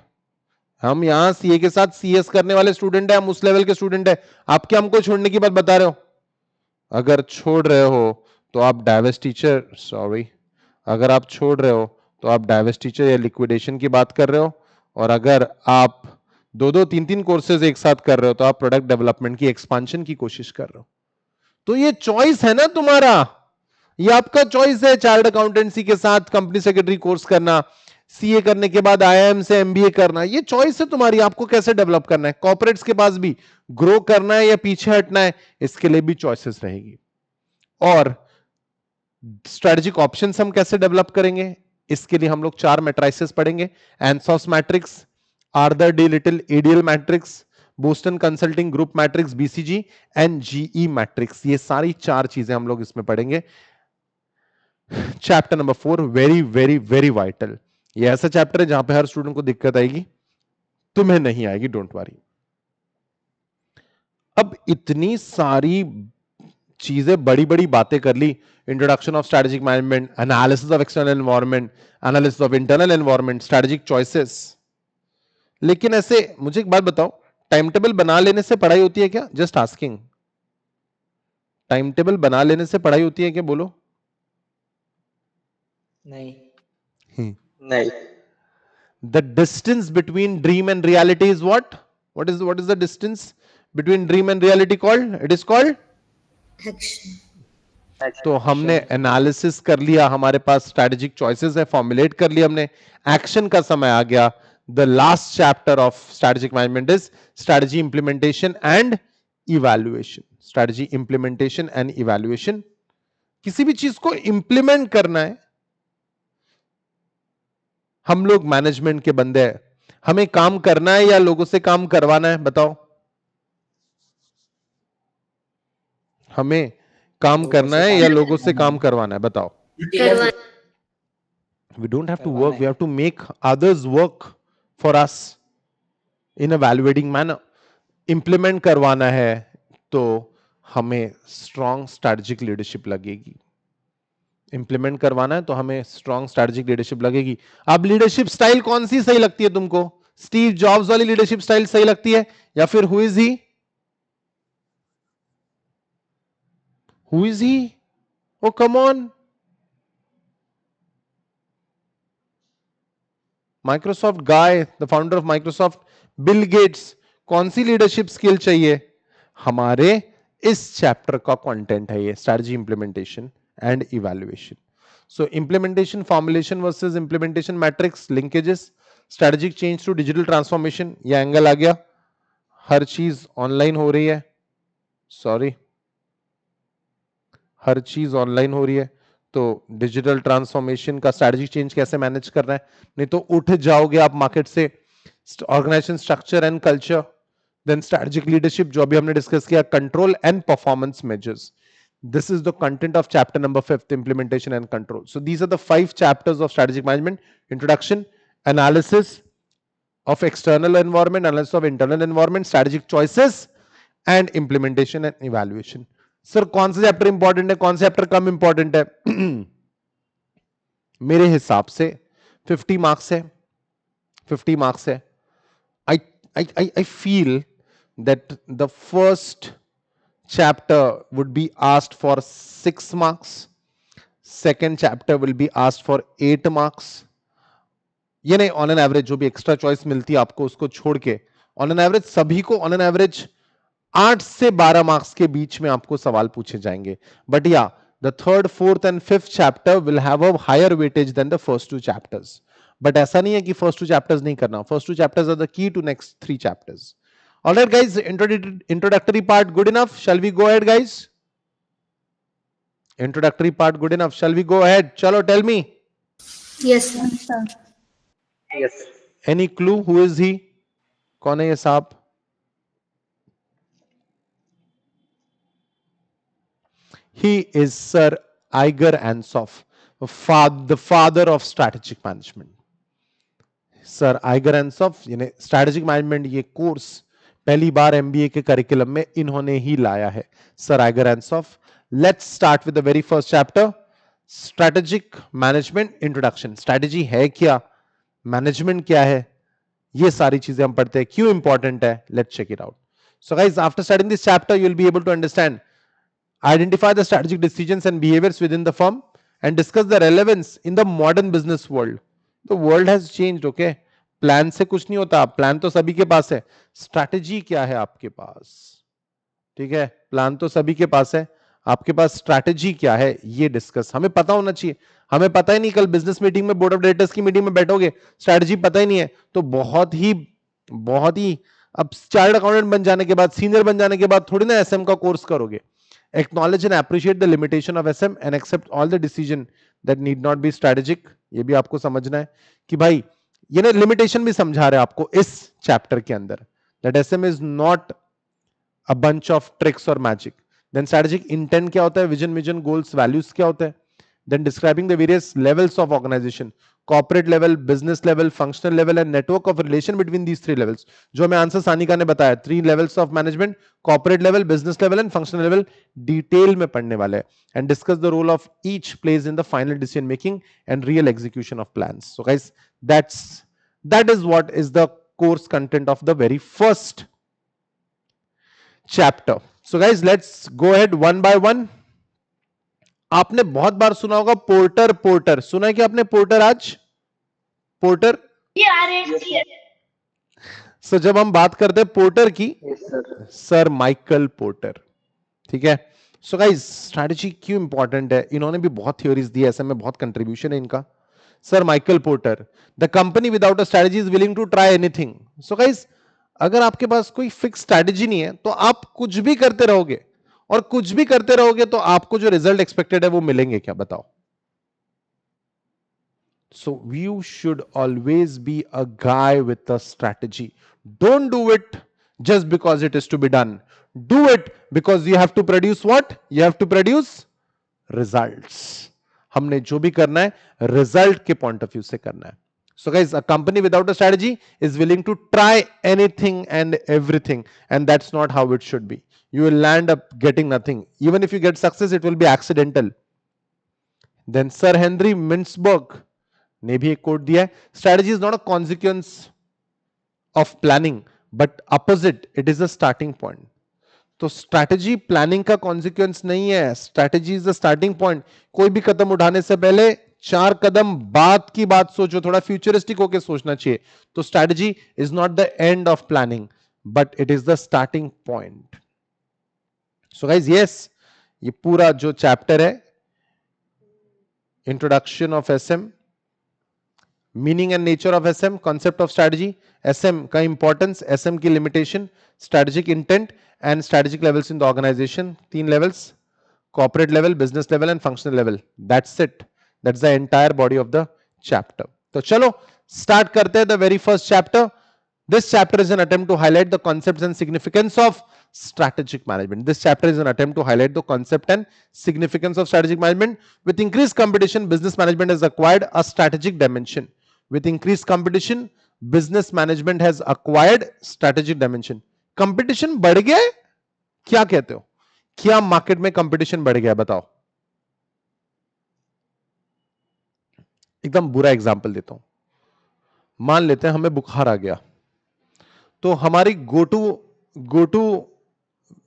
A: हम यहां सीए के साथ सीएस करने वाले स्टूडेंट है, हम उस लेवल के स्टूडेंट है। आप क्या हमको छोड़ने की बात बता रहे हो? अगर छोड़ रहे हो तो आप डाइवेस्टिचर, सॉरी, अगर आप छोड़ रहे हो तो आप डाइवेस्टिचर या लिक्विडेशन की बात कर रहे हो, और अगर आप दो दो तीन तीन कोर्सेज एक साथ कर रहे हो तो आप प्रोडक्ट डेवलपमेंट की एक्सपांशन की कोशिश कर रहे हो। तो ये चॉइस है ना तुम्हारा, ये आपका चॉइस है, चार्टर्ड अकाउंटेंसी के साथ कंपनी सेक्रेटरी कोर्स करना, सीए करने के बाद आईआईएम से एमबीए करना, ये चॉइस है तुम्हारी, आपको कैसे डेवलप करना है। कॉर्पोरेट्स के पास भी ग्रो करना है या पीछे हटना है, इसके लिए भी चॉइसेस रहेगी। और स्ट्रेटेजिक ऑप्शंस हम कैसे डेवलप करेंगे, इसके लिए हम लोग 4 मैट्रिसेस पढ़ेंगे। Ansoff matrix, Arthur D Little ADL matrix, Boston Consulting Group matrix BCG and GE matrix, ये सारी 4 चीजें हम लोग इसमें पढ़ेंगे। Chapter number 4 very very very vital. ये ऐसा चैप्टर है जहां पे हर स्टूडेंट को दिक्कत आएगी, तुम्हें नहीं आएगी, डोंट वरी। अब इतनी सारी चीजें, बड़ी बड़ी बातें कर ली, introduction of strategic management, analysis of external environment, analysis of internal environment, strategic choices. लेकिन ऐसे मुझे एक बात बताओ, टाइम टेबल बना लेने से पढ़ाई होती है क्या? जस्ट आस्किंग, टाइम टेबल बना लेने से पढ़ाई होती है क्या? बोलो।
D: नहीं नहीं।
A: The distance between dream and reality is what? What is the distance between dream and reality called? It is called
B: Action.
A: तो हमने एनालिसिस कर लिया, हमारे पास स्ट्रेटेजिक चॉइसेस है, फॉर्मुलेट कर लिया हमने, एक्शन का समय आ गया। The last chapter of strategic management is strategy implementation and evaluation. Strategy implementation and evaluation, किसी भी चीज को इंप्लीमेंट करना है। हम लोग मैनेजमेंट के बंदे हैं, हमें काम करना है या लोगों से काम करवाना है? बताओ, हमें काम करना है या लोगों से काम करवाना है? बताओ।
B: करवा-
A: We don't have to work, we have to make others work for us in a validating manner. Implement करवाना है तो हमें strong strategic leadership लगेगी। इंप्लीमेंट करवाना है तो हमें स्ट्रॉन्ग स्ट्रेटेजिक लीडरशिप लगेगी। अब लीडरशिप स्टाइल कौन सी सही लगती है तुमको? स्टीव जॉब्स वाली लीडरशिप स्टाइल सही लगती है या फिर who is he? Who is he? Oh come on, Microsoft guy, the founder of Microsoft, Bill Gates, कौन सी लीडरशिप स्किल चाहिए? हमारे इस चैप्टर का कंटेंट है ये, strategy implementation and evaluation. So implementation formulation versus implementation matrix, linkages, strategic change to digital transformation, ये angle आ गया। हर चीज ऑनलाइन हो रही है, सॉरी, हर चीज ऑनलाइन हो रही है, तो डिजिटल ट्रांसफॉर्मेशन का स्ट्रेटेजिक चेंज कैसे मैनेज करना है, नहीं तो उठ जाओगे आप मार्केट से। Organisation structure and culture, then strategic leadership जो अभी हमने डिस्कस किया, control and performance measures. This is the content of chapter number 5, implementation and control. So these are the 5 chapters of strategic management: introduction, analysis of external environment, analysis of internal environment, strategic choices and implementation and evaluation. Sir, कौन सा chapter important है, कौन सा chapter कम important है? मेरे हिसाब से 50 marks है, 50 मार्क्स है। I feel that the first chapter would be asked for 6 marks, second chapter will be asked for 8 marks। ये नहीं, ऑन एन एवरेज जो भी एक्स्ट्रा चॉइस मिलती है आपको उसको छोड़ के ऑन एन एवरेज सभी को ऑन एन एवरेज 8 से 12 मार्क्स के बीच में आपको सवाल पूछे जाएंगे। But yeah the third, fourth and fifth chapter will have a higher weightage than the first 2 chapters. But ऐसा नहीं है कि फर्स्ट 2 चैप्टर्स नहीं करना, first 2 chapters are the key to next 3 chapters. All right, guys, introductory part good enough? Shall we go ahead, guys? Introductory part good enough? Shall we go ahead? Chalo, tell me.
B: Yes, sir.
D: Yes.
A: Any clue? Who is he? कौन है ये साहब? He is Sir Iger Ansoff, the father of strategic management. Sir Iger Ansoff, यानी strategic management ये course पहली बार MBA के curriculum में इन्होंने ही लाया है, sir Igor Ansoff. Let's start with the very first chapter, strategic management introduction. Strategy है क्या, मैनेजमेंट क्या है, ये सारी चीजें हम पढ़ते हैं, क्यों इंपॉर्टेंट है, let's check it out. So guys, after studying this chapter you will be able to understand, identify the strategic decisions and behaviors within the firm and discuss the relevance in the modern business world. The world has changed, okay? Plan से कुछ नहीं होता, plan तो सभी के पास है, strategy क्या है आपके पास, ठीक है, प्लान तो सभी के पास है, आपके पास स्ट्रैटेजी क्या है ये डिस्कस हमें पता होना चाहिए। हमें पता ही नहीं, कल बिजनेस मीटिंग में, बोर्ड ऑफ डायरेक्टर्स की मीटिंग में बैठोगे, स्ट्रैटेजी पता ही नहीं है, तो बहुत ही अब चार्टर्ड अकाउंटेंट बन जाने के बाद, सीनियर बन जाने के बाद थोड़ी ना एसएम का कोर्स करोगे। Acknowledge and appreciate the limitation of SM and accept all the decision that need not be strategic. ये भी आपको समझना है कि भाई ये ना लिमिटेशन भी समझा रहे हैं आपको इस चैप्टर के अंदर, that SM is not a bunch of tricks और मैजिक। देन स्ट्रेटेजिक इंटेंट क्या होता है, विजन, मिशन, गोल्स, वैल्यूज क्या होता है। Then describing the various levels of organisation, corporate level, business level, functional level and network of relation between these three levels, जो हमें answer Sanika ने बताया, 3 levels of management, corporate level, business level and functional level, detail में पढ़ने वाले हैं। And discuss the role of each plays in the final decision making and real execution of plans. So guys that is what is the course content of the very first chapter. So guys, let's go ahead one by one. आपने बहुत बार सुना होगा porter, porter सुना है कि आपने, porter आज porter. सो जब हम बात करते हैं पोर्टर की,
D: Yes, sir.
A: Sir Michael porter, ठीक है। सो गाइस, स्ट्रैटेजी क्यों इंपॉर्टेंट है, इन्होंने भी बहुत थ्योरीज दी है, ऐसे में बहुत कंट्रीब्यूशन है इनका। Sir Michael Porter, the company without a strategy is willing to try anything. So guys, अगर आपके पास कोई फिक्स स्ट्रैटेजी नहीं है तो आप कुछ भी करते रहोगे, और कुछ भी करते रहोगे तो आपको जो रिजल्ट एक्सपेक्टेड है वो मिलेंगे क्या, बताओ। So you should always be a guy with a strategy. Don't do it just because it is to be done. Do it because you have to produce what? You have to produce results. हमने जो भी करना है result के point of view से करना है। So guys, a company without a strategy is willing to try anything and everything, and that's not how it should be. You will land up getting nothing. Even if you get success, it will be accidental. Then Sir Henry Mintzberg ने भी एक coat दिया है, strategy is not a consequence of planning, but opposite it is a starting point. तो strategy planning का consequence नहीं है, strategy is the starting point. कोई भी कदम उठाने से पहले 4 कदम बाद की बात सोचो, थोड़ा फ्यूचरिस्टिक होकर सोचना चाहिए। तो strategy is not the end of planning, but it is the starting point. So guys, yes, ये पूरा जो चैप्टर है, introduction of SM, meaning and nature of SM, concept of strategy, SM का इंपॉर्टेंस, एसएम की limitation, strategic intent and strategic levels in the organisation, 3 levels, corporate level, business level and functional level. That's it, that's the entire body of the chapter. तो चलो start करते हैं the very first chapter. This chapter is an attempt to highlight the concepts and significance of strategic management. This chapter is an attempt to highlight the concept and significance of strategic management. With increased competition, business management has acquired a strategic dimension. With increased competition, business management has acquired strategic dimension. Competition बढ़ गया है? क्या कहते हो? क्या market में competition बढ़ गया, बताओ। एकदम बुरा एग्जांपल देता हूं, मान लेते हैं हमें बुखार आ गया, तो हमारी गो टू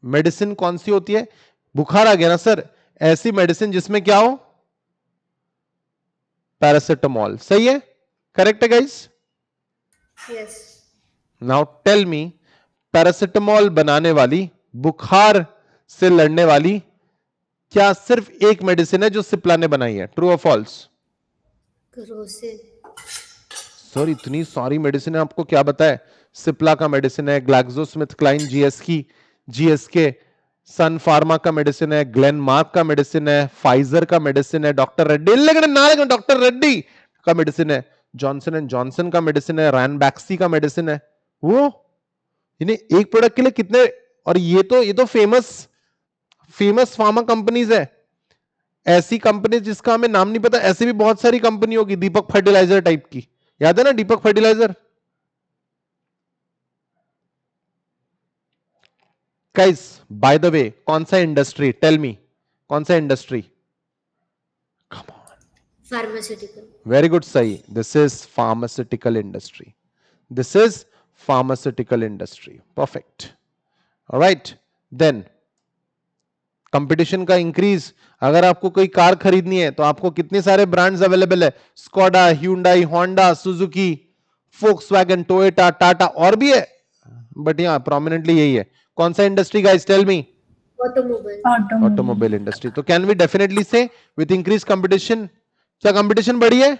A: मेडिसिन कौन सी होती है? बुखार आ गया ना सर, ऐसी मेडिसिन जिसमें क्या हो? पैरासिटामोल। सही है? करेक्ट है guys?
B: Yes.
A: Now tell me, paracetamol बनाने वाली, बुखार से लड़ने वाली, क्या सिर्फ एक मेडिसिन है जो सिप्ला ने बनाई है? ट्रू और फॉल्स?
B: Corrosive.
A: सर इतनी सारी मेडिसिन है, आपको क्या बताए? सिप्ला का मेडिसिन है, ग्लैक्सोस्मिथक्लाइन जीएसके, सन फार्मा का मेडिसिन है, ग्लेनमार्क का मेडिसिन है, फाइजर का मेडिसिन है, डॉक्टर रेड्डी डॉक्टर रेड्डी का मेडिसिन है, जॉनसन एंड जॉनसन का मेडिसिन है, रैनबैक्सी का मेडिसिन है। वो इन्हें एक प्रोडक्ट के लिए कितने, और ये तो फेमस फार्मा कंपनीज है। ऐसी कंपनी जिसका हमें नाम नहीं पता, ऐसी भी बहुत सारी कंपनी होगी, दीपक फर्टिलाइजर टाइप की, याद है ना Deepak fertiliser? Guys by the way, कौन सा इंडस्ट्री? टेल मी, कौन सा industry? Come on.
B: Pharmaceutical.
A: Very good, सही। This is pharmaceutical industry, this is pharmaceutical industry, perfect. Alright, then competition का इंक्रीज। अगर आपको कोई कार खरीदनी है तो आपको कितने सारे ब्रांड्स अवेलेबल है? Skoda, Hyundai, Honda, Suzuki, Volkswagen, Toyota, Tata, और भी है, बट यहाँ प्रोमिनेंटली यही है. कौन सा industry guys, tell me?
B: Automobile.
A: Automobile industry. तो can we definitely say with increase competition, क्या कंपटीशन बढ़ी है?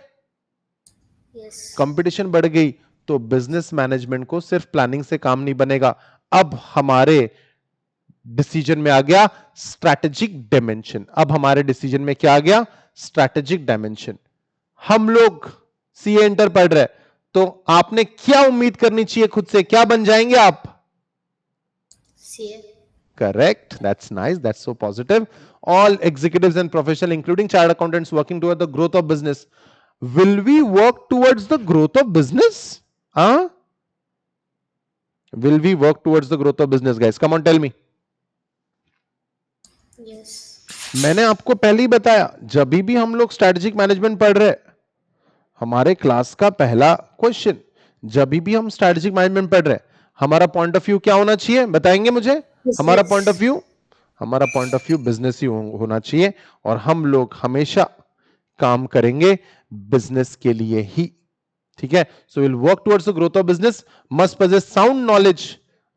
B: Yes.
A: कंपटीशन बढ़ गई तो बिजनेस मैनेजमेंट को सिर्फ प्लानिंग से काम नहीं बनेगा. अब हमारे डिसीजन में आ गया स्ट्रैटेजिक डायमेंशन. अब हमारे डिसीजन में क्या आ गया? Strategic dimension. हम लोग सीए इंटर पढ़ रहे, तो आपने क्या उम्मीद करनी चाहिए खुद से? क्या बन जाएंगे आप?
B: CA.
A: Correct. That's nice. That's so positive. All executives and professionals, including chartered accountants, working toward the growth of business. Will we work towards the growth of business? Huh? Will we work towards the growth of business, guys? Come on, tell me.
B: Yes.
A: मैंने आपको पहले ही बताया, जब भी हम लोग strategic management पढ़ रहे, हमारे क्लास का पहला क्वेश्चन, जब भी हम स्ट्रेटेजिक मैनेजमेंट पढ़ रहे, हमारा पॉइंट ऑफ व्यू क्या होना चाहिए? बताएंगे मुझे? हमारा पॉइंट ऑफ व्यू, हमारा पॉइंट ऑफ व्यू बिजनेस ही होना चाहिए, और हम लोग हमेशा काम करेंगे बिजनेस के लिए ही. ठीक है? So will work towards the growth of business, must possess sound knowledge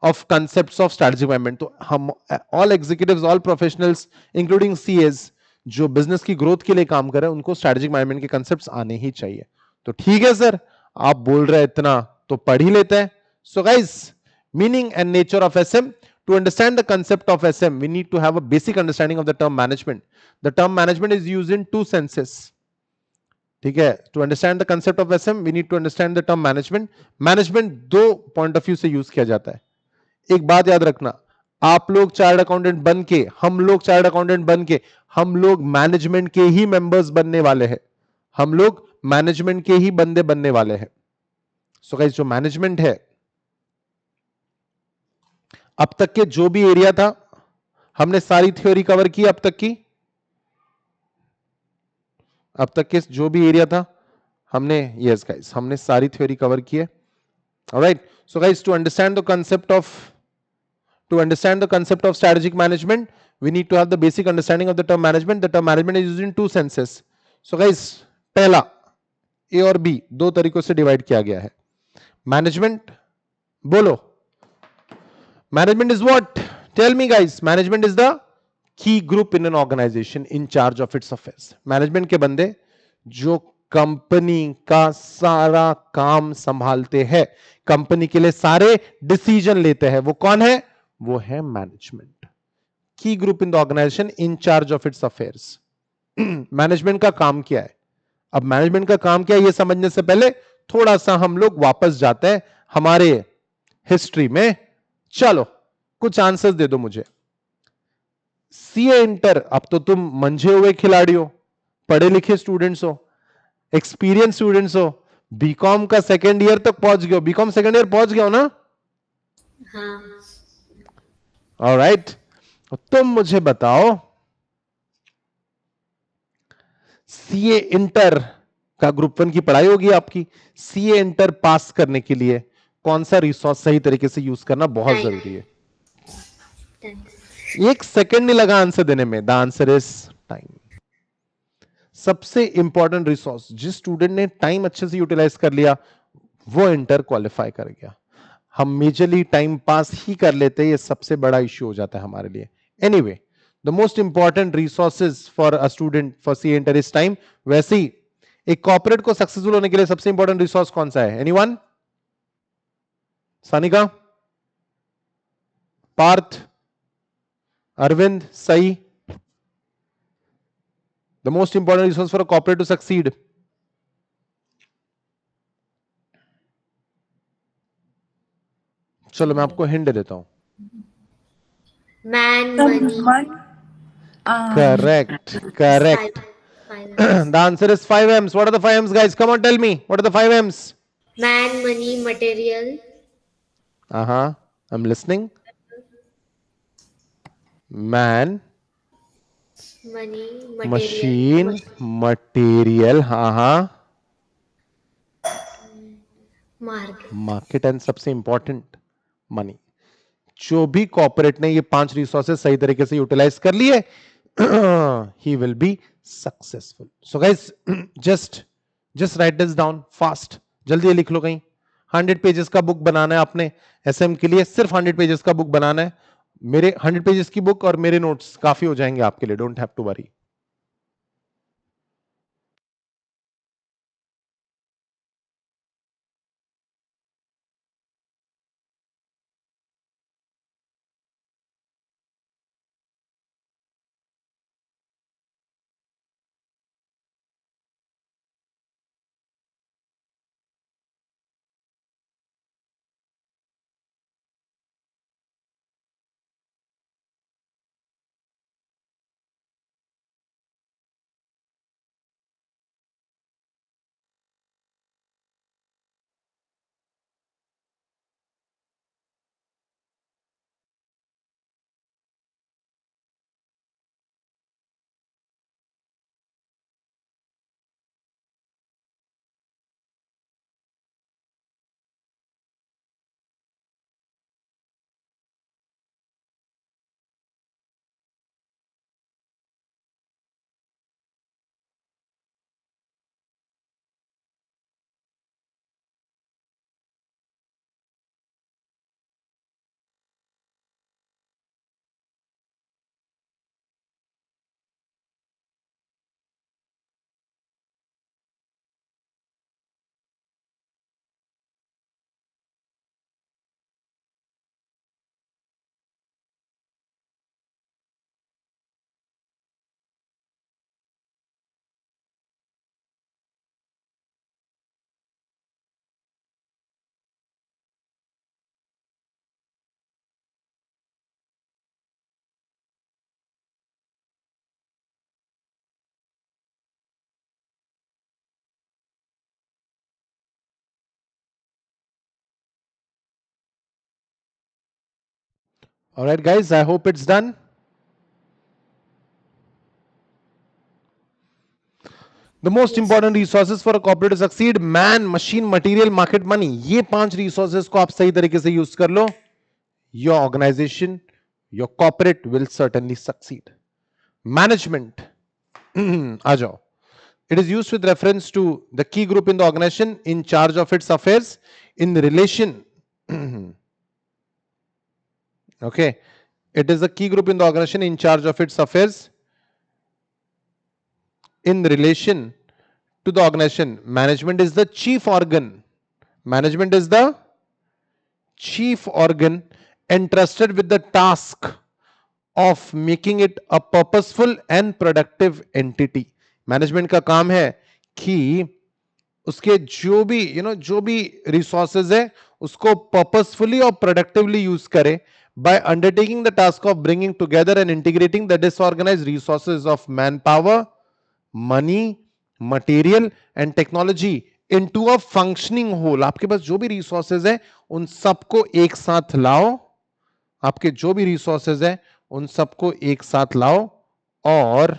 A: of concepts of strategic management. तो हम all executives, all professionals, including CAs, जो बिजनेस की ग्रोथ के लिए काम कर रहे हैं, उनको स्ट्रेटेजिक मैनेजमेंट के कंसेप्ट्स आने ही चाहिए. तो ठीक है सर, आप बोल रहे हैं इतना, तो पढ़ ही लेते हैं. So guys, meaning and nature of SM. To understand the concept of SM, we need to have a basic understanding of the term management. The term management is used in two senses. ठीक है? To understand the concept of SM, we need to understand the term management. Management दो point of view से use किया जाता है. एक बात याद रखना, आप लोग चार्टर्ड अकाउंटेंट बन के, हम लोग चार्टर्ड अकाउंटेंट बन के, हम लोग मैनेजमेंट के ही मेंबर्स बनने वाले हैं. हम लोग मैनेजमेंट के ही बंदे बनने वाले हैं. सो गाइस, जो मैनेजमेंट है, अब तक के जो भी एरिया था, हमने सारी थ्योरी कवर की. अब तक के जो भी एरिया था, हमने, यस गाइस, हमने सारी थ्योरी कवर की है. Alright. So guys, to understand the concept of strategic management, we need to have the basic understanding of the term management. The term management is used in two senses. So guys, पहला, A और B दो तरीकों से divide किया गया है. Management, बोलो, management is what? Tell me guys. Management is the key group in an organisation in charge of its affairs. Management के बंदे जो कंपनी का सारा काम संभालते हैं, कंपनी के लिए सारे डिसीजन लेते हैं, वो कौन है? वो है management. Key group in the organisation in charge of its affairs. Management का काम क्या है? अब मैनेजमेंट का काम क्या है, ये समझने से पहले थोड़ा सा हम लोग वापस जाते हैं हमारे हिस्ट्री में. चलो, कुछ आंसर्स दे दो मुझे. सीए इंटर, अब तो तुम मंझे हुए खिलाड़ी हो, पढ़े लिखे स्टूडेंट्स हो, एक्सपीरियंस स्टूडेंट्स हो, बीकॉम का सेकेंड ईयर तक पहुंच गए हो. बीकॉम सेकेंड ईयर पहुंच गए हो ना?
B: हाँ.
A: ऑलराइट. तुम मुझे बताओ, सीए इंटर का ग्रुप 1 की पढ़ाई होगी आपकी. सीए इंटर पास करने के लिए कौन सा रिसोर्स सही तरीके से यूज करना बहुत
B: Time.
A: जरूरी है?
B: Time.
A: एक सेकंड नहीं लगा आंसर देने में. The answer is time. सबसे इंपॉर्टेंट रिसोर्स, जिस स्टूडेंट ने टाइम अच्छे से यूटिलाइज कर लिया, वो इंटर क्वालिफाई कर गया. हम मेजरली टाइम पास ही कर लेते हैं, ये सबसे बड़ा इश्यू हो जाता है हमारे लिए. Anyway, the most important resources for a student for C inter is time. वैसे ही एक कॉर्पोरेट को सक्सेसफुल होने के लिए सबसे इंपॉर्टेंट रिसोर्स कौन सा है? एनीवन? सानिका, पार्थ, अरविंद, सही. The most important resource for a corporate to succeed. चलो मैं आपको हिंट दे देता हूं.
B: Man, money.
A: Correct.
B: Finance.
A: The answer is 5 M's. What are the 5 M's, guys? Come on, tell me. What are the 5 M's?
B: Man, money, material.
A: I'm listening. Man,
B: Money, material.
A: machine, material.
B: Market.
A: Market and सबसे important money. जो भी corporate ने ये 5 resources सही तरीके से utilise कर लिए, he will be successful. So guys, just right this down fast. जल्दी लिख लो कहीं. 100 पेजेस का बुक बनाना है आपने एसएम के लिए, सिर्फ 100 पेजेस का बुक बनाना है। मेरे 100 पेजेस की बुक और मेरे नोट्स काफी हो जाएंगे आपके लिए, don't have to worry. All right, guys, I hope it's done. The most important resources for a corporate to succeed: man, machine, material, market, money. ये 5 resources को आप सही तरीके से यूज कर लो, your organization, your corporate will certainly succeed. Management. आ जाओ. It is used with reference to the key group in the organization in charge of its affairs in relation. Okay. It is a key group in the organization in charge of its affairs in relation to the organization. Management is the chief organ. Management is the chief organ entrusted with the task of making it a purposeful and productive entity. Management का काम है कि उसके जो भी जो भी resources है उसको पर्पसफुली और प्रोडक्टिवली यूज करे by undertaking the task of bringing together and integrating the disorganized resources of manpower, money, material and technology into a functioning whole. आपके पास जो भी रिसोर्सेज है उन सबको एक साथ लाओ, आपके जो भी रिसोर्सेज है उन सबको एक साथ लाओ और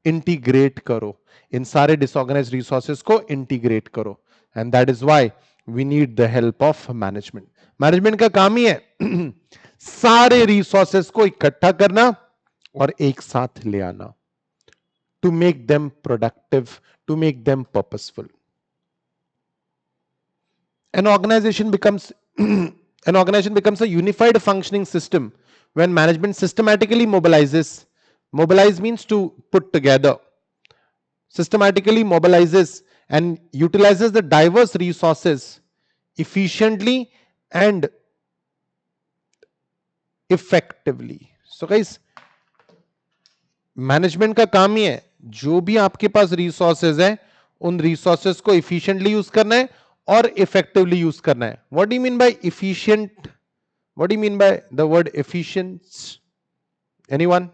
A: इंटीग्रेट करो, इन सारे डिसऑर्गेनाइज्ड रिसोर्सेज को इंटीग्रेट करो, and that is why we need the help of management. Management का काम ही है सारे रिसोर्सेज को इकट्ठा करना और एक साथ ले आना, to make them productive, to make them purposeful. An organization becomes a unified functioning system when management systematically mobilizes. Mobilize means to put together. Systematically mobilizes and utilizes the diverse resources efficiently and effectively. So guys, management का काम ही है जो भी आपके पास resources है उन resources को efficiently use करना है और इफेक्टिवली यूज करना है. What do you mean by efficient? What do you mean by the word efficiency? Anyone?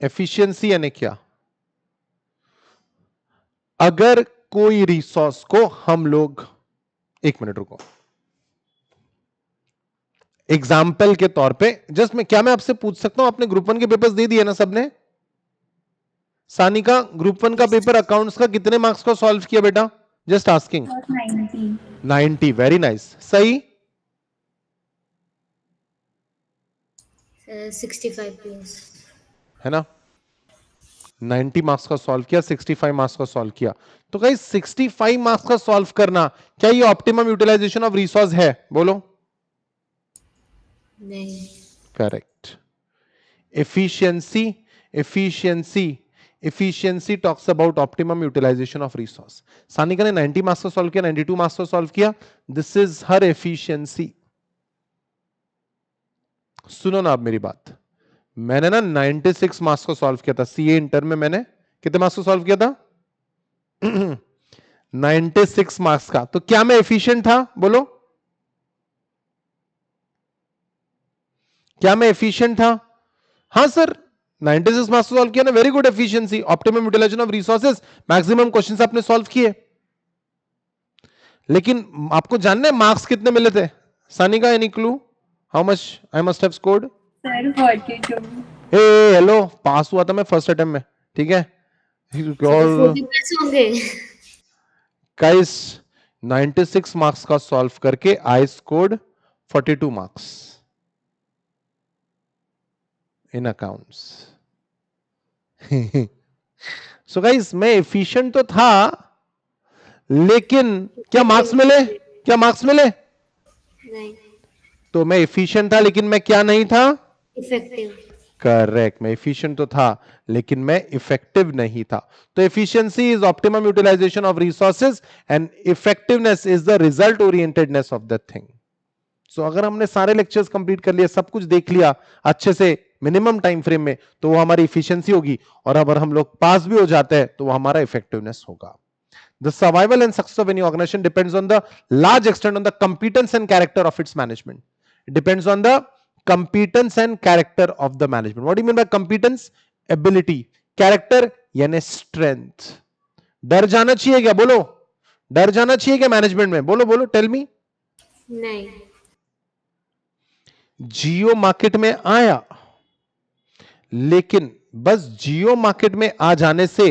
A: Efficiency यानी क्या? अगर कोई रिसोर्स को हम लोग, एक मिनट रुको, एग्जाम्पल के तौर पे जस्ट मैं आपसे पूछ सकता हूं, आपने ग्रुप 1 के पेपर्स दे दिए ना सबने? सानिका, ग्रुप 1 का पेपर अकाउंट्स का कितने मार्क्स का सॉल्व किया बेटा? Just asking. 90. Very nice. सही?
B: 65 plus.
A: है ना? 90 मार्क्स का सॉल्व किया, 65 मार्क्स का सॉल्व किया। तो गाइस 65 मार्क्स का सॉल्व करना, क्या ये ऑप्टिमम यूटिलाइजेशन ऑफ रिसोर्स है? बोलो।
B: नहीं।
A: Correct. efficiency talks about optimum utilization of resource. Sanika ने 90 मार्क्स का सॉल्व किया, 92 मार्क्स का सॉल्व किया, दिस इज हर एफिशिएंसी। सुनो ना आप मेरी बात, मैंने ना 96 मार्क्स का सॉल्व किया था सीए इंटर में। मैंने कितने मार्क्स का सॉल्व किया था? 96 मार्क्स का। तो क्या मैं एफिशिएंट था? बोलो, क्या मैं एफिशिएंट था? हाँ सर, 96 मार्क्स सॉल्व किया ना, very good efficiency, optimum utilisation of resources, maximum questions आपने सॉल्व किए। लेकिन आपको जानना है मार्क्स कितने मिले थे? Sanika, any clue how much I must have scored?
C: Sir 42।
A: Hello, pass हुआ था मैं फर्स्ट अटेम्प्ट में, ठीक है? और
B: 40 होंगे।
A: गाइस 96 मार्क्स का सॉल्व करके I scored 42 marks in accounts. So guys मैं एफिशिएंट तो था, लेकिन क्या मार्क्स मिले? क्या मार्क्स मिले?
B: नहीं।
A: तो मैं एफिशिएंट था, लेकिन मैं क्या नहीं था?
B: इफेक्टिव।
A: करेक्ट, मैं एफिशिएंट तो था, लेकिन मैं इफेक्टिव नहीं था। तो efficiency is optimum utilisation of resources and effectiveness is the result orientedness of that thing. So अगर हमने सारे लेक्चर्स कंप्लीट कर लिए, सब कुछ देख लिया अच्छे से मिनिमम टाइम फ्रेम में, तो वो हमारी इफिशिएंसी होगी। और अगर हम लोग पास भी हो जाते हैं तो वो हमारा इफेक्टिवनेस होगा। The survival and success of any organization depends on the large extent on the competence and character of its management. It depends on the competence and character of the management. What do you mean by competence? Ability. Character यानी strength. डर जाना चाहिए क्या? बोलो, डर जाना चाहिए क्या मैनेजमेंट में? बोलो बोलो, टेल मी।
B: नहीं।
A: जियो मार्केट में आया, लेकिन बस जियो मार्केट में आ जाने से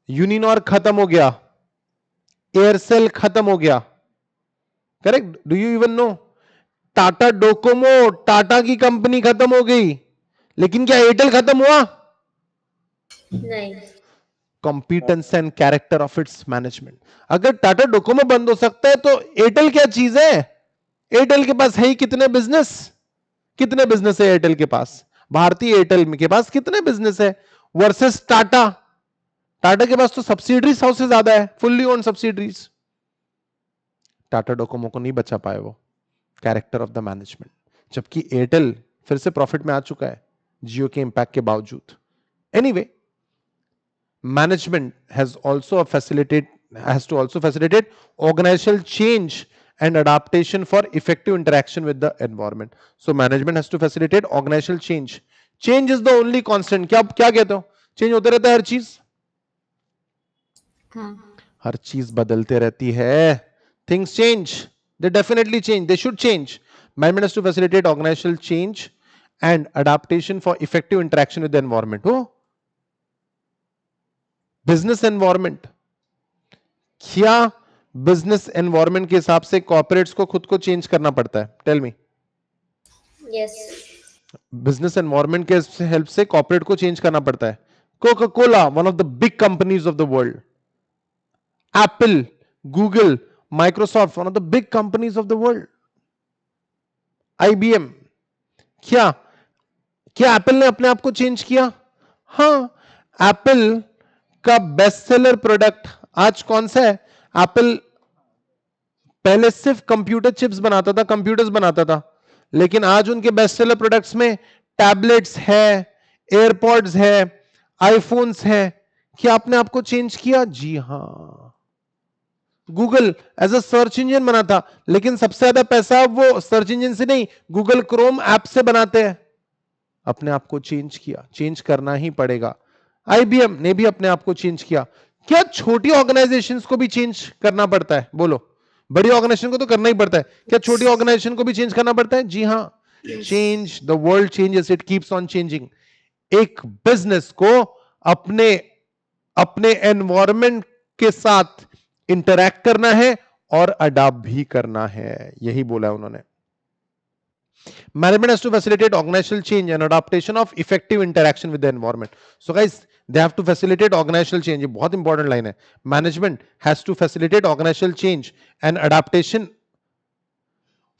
A: यूनिनॉर खत्म हो गया, एयरसेल खत्म हो गया। Correct? Do you even know Tata Docomo, Tata की कंपनी खत्म हो गई, लेकिन क्या एयरटेल खत्म हुआ?
B: नहीं।
A: Competence and character of its management. अगर टाटा डोकोमो बंद हो सकता है, तो एयरटेल क्या चीज है? एयरटेल के पास है ही कितने बिजनेस? कितने बिजनेस है एयरटेल के पास? भारतीय एयरटेल के पास कितने बिजनेस है वर्सेस टाटा? टाटा के पास तो सब्सिडरीज सबसे ज्यादा है, fully owned subsidiaries. Tata Docomo को नहीं बचा पाए वो कैरेक्टर ऑफ द मैनेजमेंट, जबकि एयरटेल फिर से प्रॉफिट में आ चुका है जियो के इंपैक्ट के बावजूद। Anyway, management has to also facilitate organisational change and adaptation for effective interaction with the environment. So management has to facilitate organizational change. Change is the only constant. क्या कहते हो? चेंज होते रहता है हर चीज। हर चीज बदलते रहती है। Things change. They definitely change. They should change. Management has to facilitate organizational change and adaptation for effective interaction with the environment. Oh, business environment. क्या बिजनेस एनवायरनमेंट के हिसाब से कॉर्पोरेट्स को खुद को चेंज करना पड़ता है? Tell me.
B: Yes.
A: Business environment के हेल्प से कॉर्पोरेट को चेंज करना पड़ता है। Coca Cola, one of the big companies of the world, Apple, Google, Microsoft, one of the big companies of the world, IBM, क्या क्या एप्पल ने अपने आप को चेंज किया? हाँ, एप्पल का बेस्ट सेलर प्रोडक्ट आज कौन सा है? एप्पल पहले सिर्फ कंप्यूटर चिप्स बनाता था, कंप्यूटर्स बनाता था, लेकिन आज उनके बेस्ट सेलर प्रोडक्ट्स में टैबलेट्स है, एयरपॉड्स है, आईफोन्स है। क्या आपने आपको चेंज किया? जी हां। Google as a search engine बना था, लेकिन सबसे ज्यादा पैसा वो सर्च इंजन से नहीं, गूगल क्रोम ऐप से बनाते हैं। अपने आप को चेंज किया, चेंज करना ही पड़ेगा। आईबीएम ने भी अपने आप को चेंज किया। क्या छोटी ऑर्गेनाइजेशंस को भी चेंज करना पड़ता है? बोलो, बड़ी ऑर्गेनाइजेशन को तो करना ही पड़ता है, क्या छोटी ऑर्गेनाइजेशन को भी चेंज करना पड़ता है? जी हां। Change, the world changes, it keeps on changing. एक बिजनेस को अपने अपने एनवायरनमेंट के साथ इंटरैक्ट करना है और अडॉप्ट भी करना है, यही बोला उन्होंने। Management has to facilitate organizational change and adaptation of effective interaction with the environment. So guys, they have to facilitate organizational change. ये बहुत important line है. Management has to facilitate organizational change and adaptation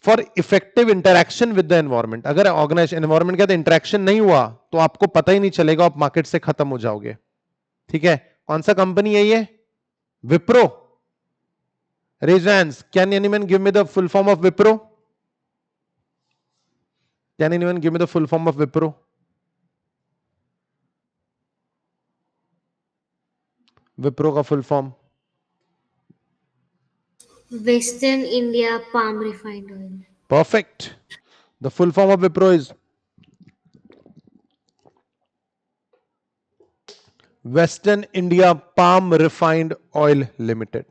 A: for effective interaction with the environment. अगर organization environment के साथ interaction नहीं हुआ तो आपको पता ही नहीं चलेगा, आप market से खत्म हो जाओगे. ठीक है? कौन सा कंपनी है ये? Wipro. Raise your hands. Can anyone give me the full form of Wipro? Can anyone give me the full form of Wipro? Wipro का full form.
B: Western India Palm Refined Oil.
A: Perfect. The full form of Wipro is Western India Palm Refined Oil Limited.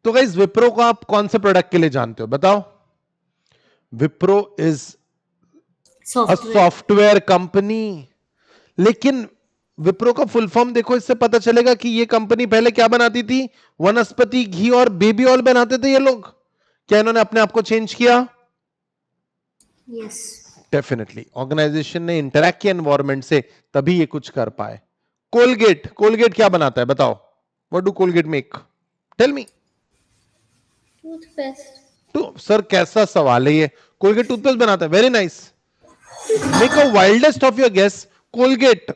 A: तो guys Wipro को आप कौन से product के लिए जानते हो बताओ? Wipro is a software company. लेकिन विप्रो का फुल फॉर्म देखो, इससे पता चलेगा कि ये कंपनी पहले क्या बनाती थी. वनस्पति घी और बेबी ऑयल बनाते थे ये लोग. क्या इन्होंने अपने आप को चेंज किया?
B: यस.
A: डेफिनेटली. ऑर्गेनाइजेशन ने इंटरैक्ट किया एनवायरमेंट से, तभी ये कुछ कर पाए. कोलगेट, कोलगेट क्या बनाता है बताओ? What do Colgate make? Tell me.
B: Toothpaste.
A: तो सर कैसा सवाल है ये? कोलगेट टूथपेस्ट बनाता है. Very nice. Make a wildest of your guess. Colgate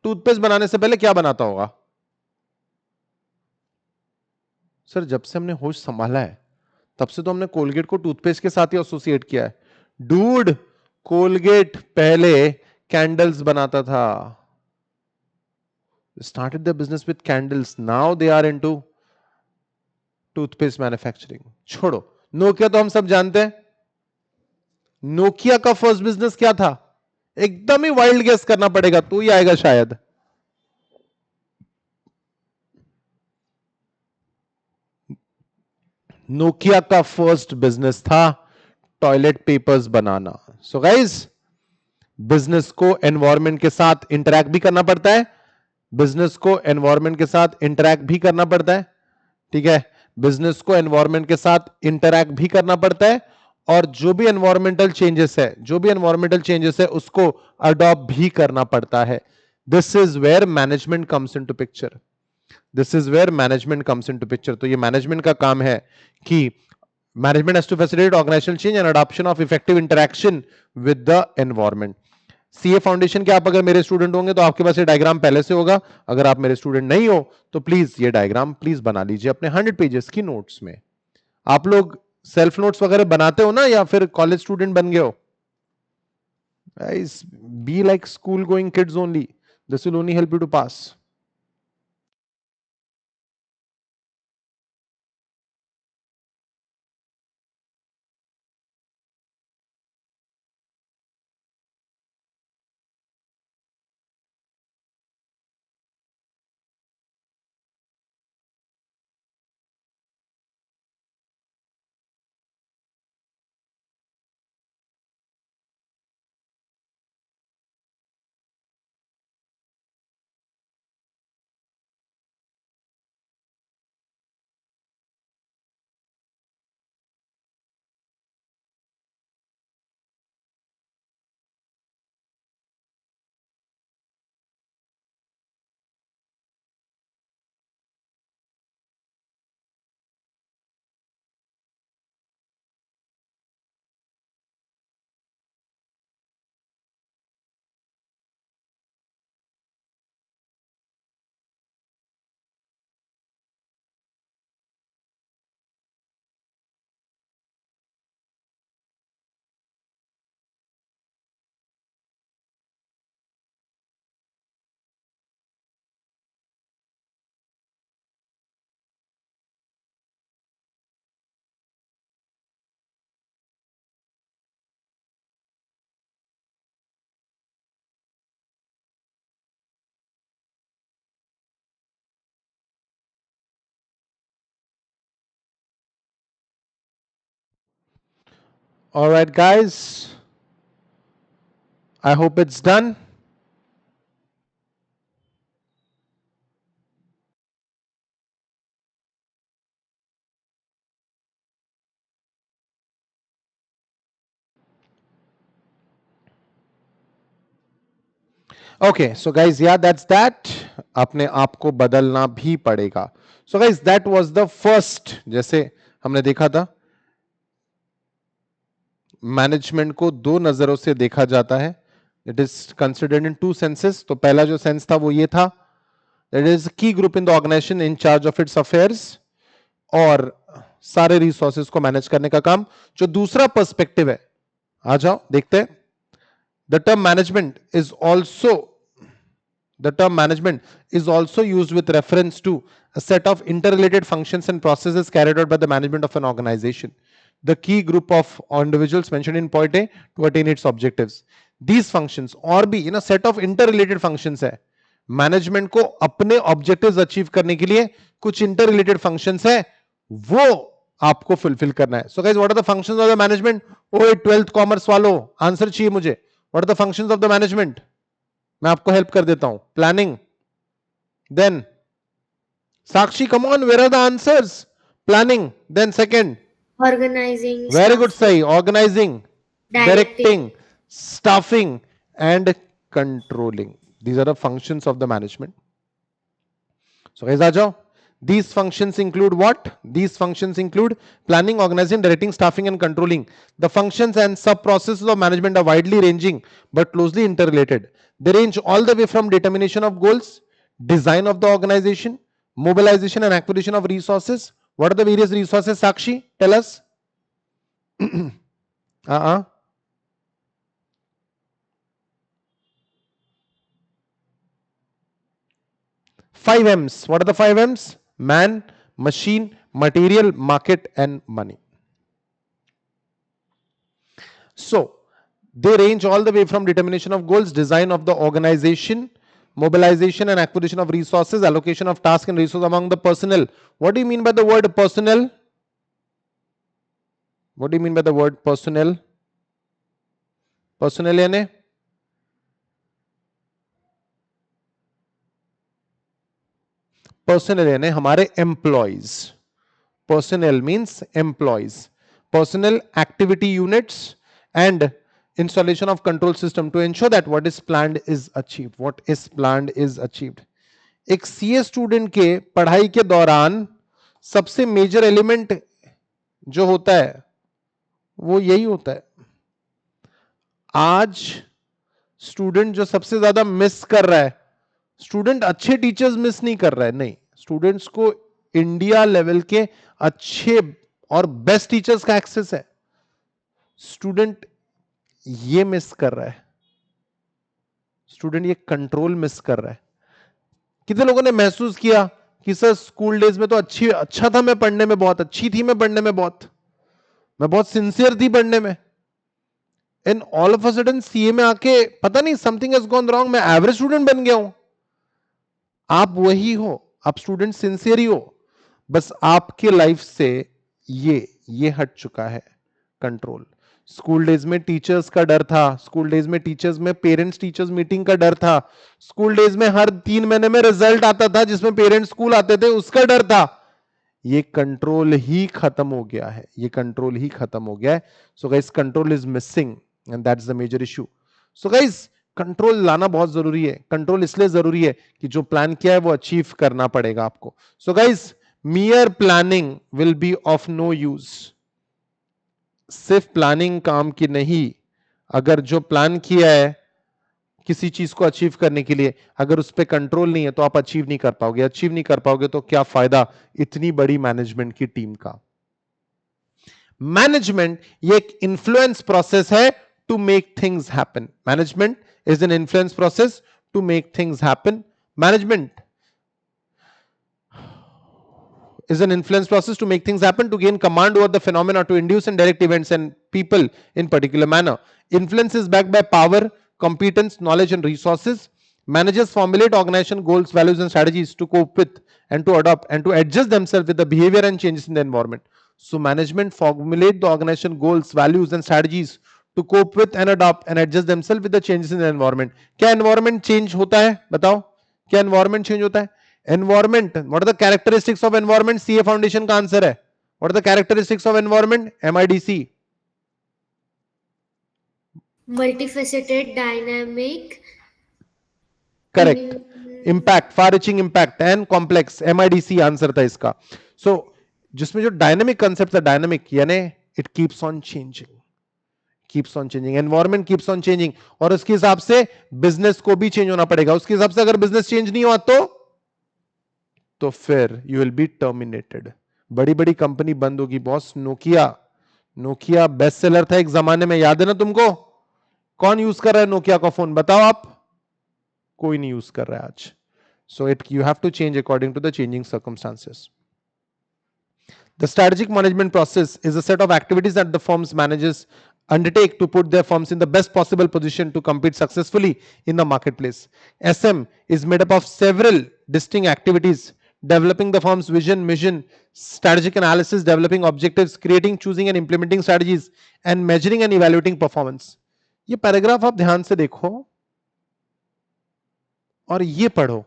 A: toothpaste बनाने से पहले क्या बनाता होगा? सर जब से हमने होश संभाला है तब से तो हमने कोलगेट को टूथपेस्ट के साथ ही एसोसिएट किया है. डूड, कोलगेट पहले कैंडल्स बनाता था. Started the business with candles. Now they are into toothpaste manufacturing. छोड़ो, नोकिया तो हम सब जानते हैं. नोकिया का फर्स्ट बिजनेस क्या था? एकदम ही वाइल्ड गेस करना पड़ेगा, तू ही आएगा शायद. नोकिया का फर्स्ट बिजनेस था टॉयलेट पेपर्स बनाना. सो गाइस, बिजनेस को एनवायरमेंट के साथ इंटरैक्ट भी करना पड़ता है. बिजनेस को एनवायरमेंट के साथ इंटरैक्ट भी करना पड़ता है. ठीक है? बिजनेस को एनवायरमेंट के साथ इंटरैक्ट भी करना पड़ता है, और जो भी एनवायरमेंटल चेंजेस है उसको अडॉप्ट भी करना पड़ता है. This is where management comes into picture. तो ये मैनेजमेंट का काम है कि management has to facilitate organisational change and adoption of effective interaction with the environment. CA foundation के आप अगर मेरे स्टूडेंट होंगे तो आपके पास ये डायग्राम पहले से होगा. अगर आप मेरे स्टूडेंट नहीं हो तो प्लीज ये डायग्राम प्लीज बना लीजिए अपने 100 पेजेस की नोट्स में. आप लोग सेल्फ नोट्स वगैरह बनाते हो ना, या फिर कॉलेज स्टूडेंट बन गए हो? Be like school going kids only. This will only help you to pass. All right, guys. I hope it's done. Okay, so guys, yeah, that's that. अपने आप को बदलना भी पड़ेगा. So guys, that was the first. जैसे हमने देखा था, मैनेजमेंट को दो नजरों से देखा जाता है. It is considered in two senses. तो पहला जो सेंस था वो ये था, दैट इज की group in the organisation in charge of its affairs, और सारे रिसोर्सेज को मैनेज करने का काम. जो दूसरा पर्सपेक्टिव है, आ जाओ देखते हैं. The term management is also The term management is also used with reference to a set of interrelated functions and processes carried out by the management of an organization. The key group of individuals mentioned in point A to attain its objectives. These functions और भी in a set of interrelated functions है. Management को अपने objectives achieve करने के लिए कुछ interrelated functions है, वो आपको fulfill करना है. So guys, what are the functions of the management? ओए 12th कॉमर्स वालों, आंसर चाहिए मुझे. What are the functions of the management? मैं आपको हेल्प कर देता हूं. Planning, then Sakshi, come on, where are the answers? Planning, then second,
B: Organizing.
A: Very good,
B: staffing,
A: सही. Organising, directing, staffing and controlling. These are the functions of the management. So guys आ जाओ. These functions include what? These functions include planning, organizing, directing, staffing, and controlling. The functions and sub-processes of management are widely ranging but closely interrelated. They range all the way from determination of goals, design of the organization, mobilization and acquisition of resources. What are the various resources, Sakshi? Tell us. Five M's. What are the five M's? Man, machine, material, market, and money. So, they range all the way from determination of goals, design of the organization, mobilization and acquisition of resources, allocation of tasks and resources among the personnel. What do you mean by the word personnel? What do you mean by the word personnel? Personnel यानी personnel यानी हमारे employees. Personnel means employees. Personnel activity units and installation of control system to ensure that what is planned is achieved. What is planned is achieved. एक CA student के पढ़ाई के दौरान सबसे major element जो होता है वो यही होता है. आज स्टूडेंट जो सबसे ज्यादा मिस कर रहा है, स्टूडेंट अच्छे टीचर्स मिस नहीं कर रहा है, नहीं, स्टूडेंट्स को इंडिया लेवल के अच्छे और बेस्ट टीचर्स का एक्सेस है. स्टूडेंट ये मिस कर रहा है, स्टूडेंट ये कंट्रोल मिस कर रहा है. कितने लोगों ने महसूस किया कि सर स्कूल डेज में तो अच्छा था, मैं पढ़ने में बहुत अच्छी थी, मैं पढ़ने में मैं बहुत सिंसियर थी पढ़ने में, and all of a sudden CA में आके पता नहीं समथिंग हैज गॉन रॉन्ग, मैं एवरेज स्टूडेंट बन गया हूं. आप वही हो, आप स्टूडेंट सिंसियर ही हो, बस आपके लाइफ से ये हट चुका है कंट्रोल. स्कूल डेज में टीचर्स का डर था, स्कूल डेज में टीचर्स में पेरेंट्स टीचर्स मीटिंग का डर था, स्कूल डेज में हर 3 महीने में रिजल्ट आता था जिसमें पेरेंट्स स्कूल आते थे, उसका डर था. ये कंट्रोल ही खत्म हो गया है, ये कंट्रोल ही खत्म हो गया है. So guys, control is missing and that's the major issue. So guys, control लाना बहुत जरूरी है. कंट्रोल इसलिए जरूरी है कि जो प्लान किया है वो अचीव करना पड़ेगा आपको. So guys, mere planning will be of no use. सिर्फ प्लानिंग काम की नहीं, अगर जो प्लान किया है किसी चीज को अचीव करने के लिए, अगर उस पर कंट्रोल नहीं है तो आप अचीव नहीं कर पाओगे. अचीव नहीं कर पाओगे तो क्या फायदा इतनी बड़ी मैनेजमेंट की टीम का. मैनेजमेंट ये एक इन्फ्लुएंस प्रोसेस है to make things happen. Management is an influence process to make things happen. Management is an influence process to make things happen, to gain command over the phenomena, to induce and direct events and people in particular manner. Influence is backed by power, competence, knowledge and resources. Managers formulate organization goals, values and strategies to cope with and to adopt and to adjust themselves with the behavior and changes in the environment. So management formulate the organization goals, values and strategies to cope with and adopt and adjust themselves with the changes in the environment. क्या environment change होता है? बताओ, क्या environment change होता है? Environment, what are the characteristics of environment? CA Foundation का answer है. What are the characteristics of environment? MIDC.
B: multifaceted, dynamic,
A: correct, impact, far reaching impact and complex, MIDC answer था इसका. सो जिसमें जो डायनेमिक कंसेप्ट है, dynamic यानी it keeps on changing, keeps on changing, environment keeps on changing, और उसके हिसाब से बिजनेस को भी चेंज होना पड़ेगा. उसके हिसाब से अगर बिजनेस चेंज नहीं हुआ तो फिर यू विल बी टर्मिनेटेड. बड़ी बड़ी कंपनी बंद होगी boss. Nokia, Nokia best seller था एक जमाने में, याद है ना तुमको? कौन यूज कर रहा है नोकिया का फोन, बताओ आप? कोई नहीं यूज कर रहा है आज. So it you have to change according to the changing circumstances. The strategic management process is a set of activities that the firm's managers undertake to put their firms in the best possible position to compete successfully in the marketplace. SM is made up of several distinct activities: developing the firm's vision, mission, strategic analysis, developing objectives, creating, choosing and implementing strategies, and measuring and evaluating performance. ये paragraph आप ध्यान से देखो और ये पढ़ो.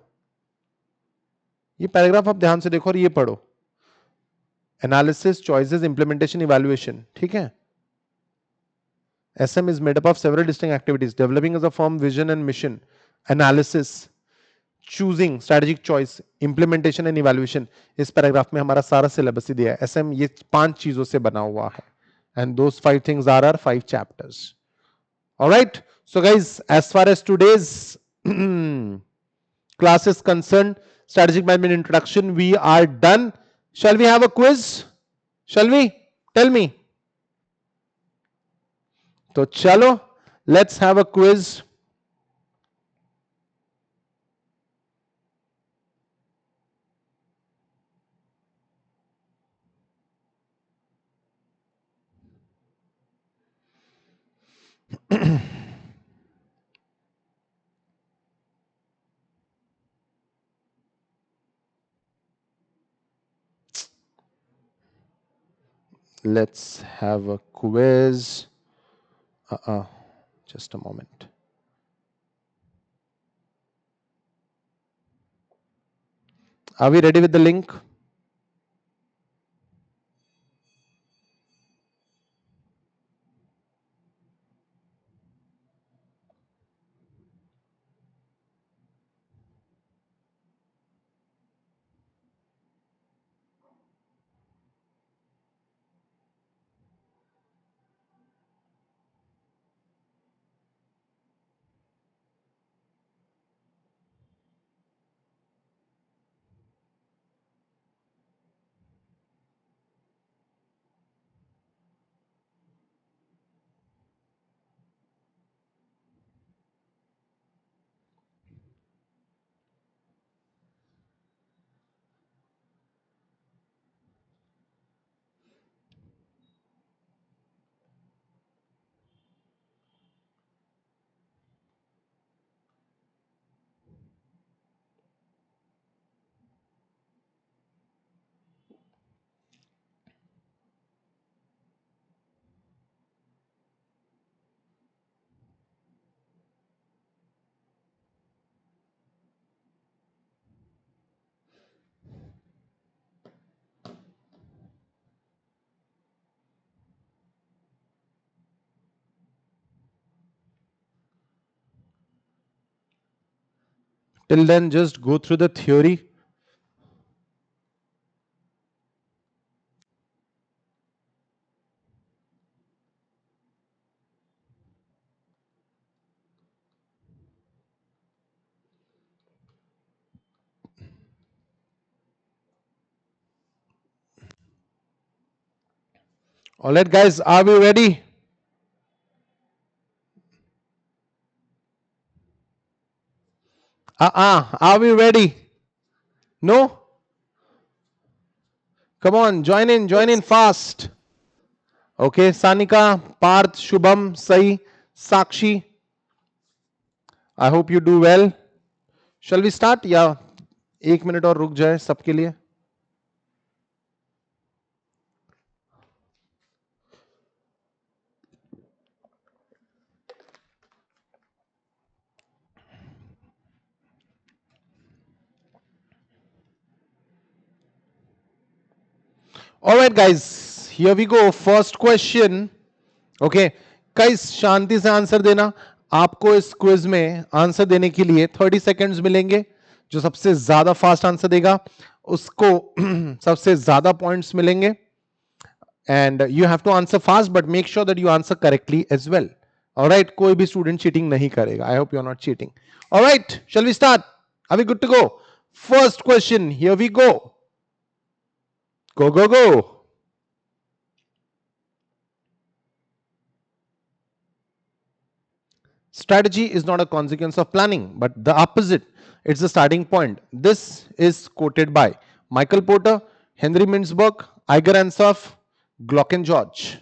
A: ये paragraph आप ध्यान से देखो और ये पढ़ो. Analysis, choices, implementation, evaluation. ठीक है. SM is made up of several distinct activities: developing as a firm vision and mission, analysis, choosing, strategic choice, implementation and evaluation. इस पैराग्राफ में हमारा सारा सिलेबस ही दिया है. SM ये 5 चीजों से बना हुआ है. And those 5 things are our 5 chapters. All right. So guys, as far as today's class is concerned, strategic management introduction, we are done. Shall we have a quiz? Shall we? Tell me. तो चलो, let's have a quiz. Let's have a quiz. Just a moment. Are we ready with the link? Till then, just go through the theory. All right, guys, are we ready? Are we ready? No? Come on, join in fast. Okay, Sanika, Parth, Shubham, Sai, Sakshi. I hope you do well. Shall we start? या 1 minute और रुक जाए सबके लिए. All right, guys, here we go. First question. Okay, guys, शांति से answer देना. आपको इस क्विज में आंसर देने के लिए 30 सेकेंड्स मिलेंगे। जो सबसे ज्यादा फास्ट आंसर देगा उसको सबसे ज्यादा पॉइंट्स मिलेंगे। And you have to answer fast but make sure that you answer correctly as well. Alright, कोई भी स्टूडेंट चीटिंग नहीं करेगा। I hope you are not cheating. Alright, shall we start? Are we good to go? First question, here we go. Go, go, go. Strategy is not a consequence of planning, but the opposite. It's the starting point. This is quoted by Michael Porter, Henry Mintzberg, Iger Ansoff, Glockengeorge.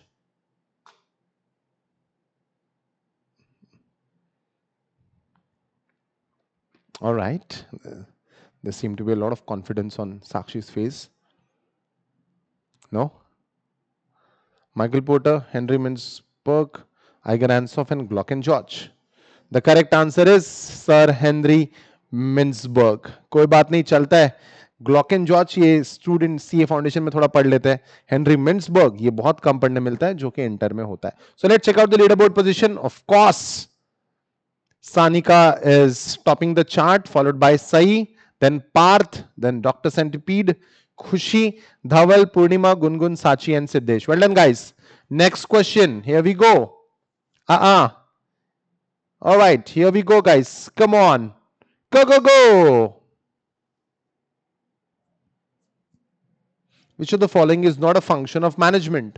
A: All right. There seemed to be a lot of confidence on Sakshi's face. No? Michael Porter, Henry Mintzberg, Iger Ansoff, and Glockengeorge. The correct answer is Sir Henry Mintzberg. कोई बात नहीं, चलता है। ग्लॉकेनजॉर्ज ये student CA foundation में थोड़ा पढ़ लेते हैं। हेनरी मिन्सबर्ग ये बहुत कम पढ़ने मिलता है, जो कि इंटर में होता है। So let's check out the leaderboard position. Of course Sanika is topping the chart, followed by Sai, then Parth, then doctor centipede, Khushi, Dhaval, Purnima, Gungun, Sachi and Siddhesh. Well done guys. Next question, here we go. All right, here we go, guys. Come on. Go, go, go. Which of the following is not a function of management?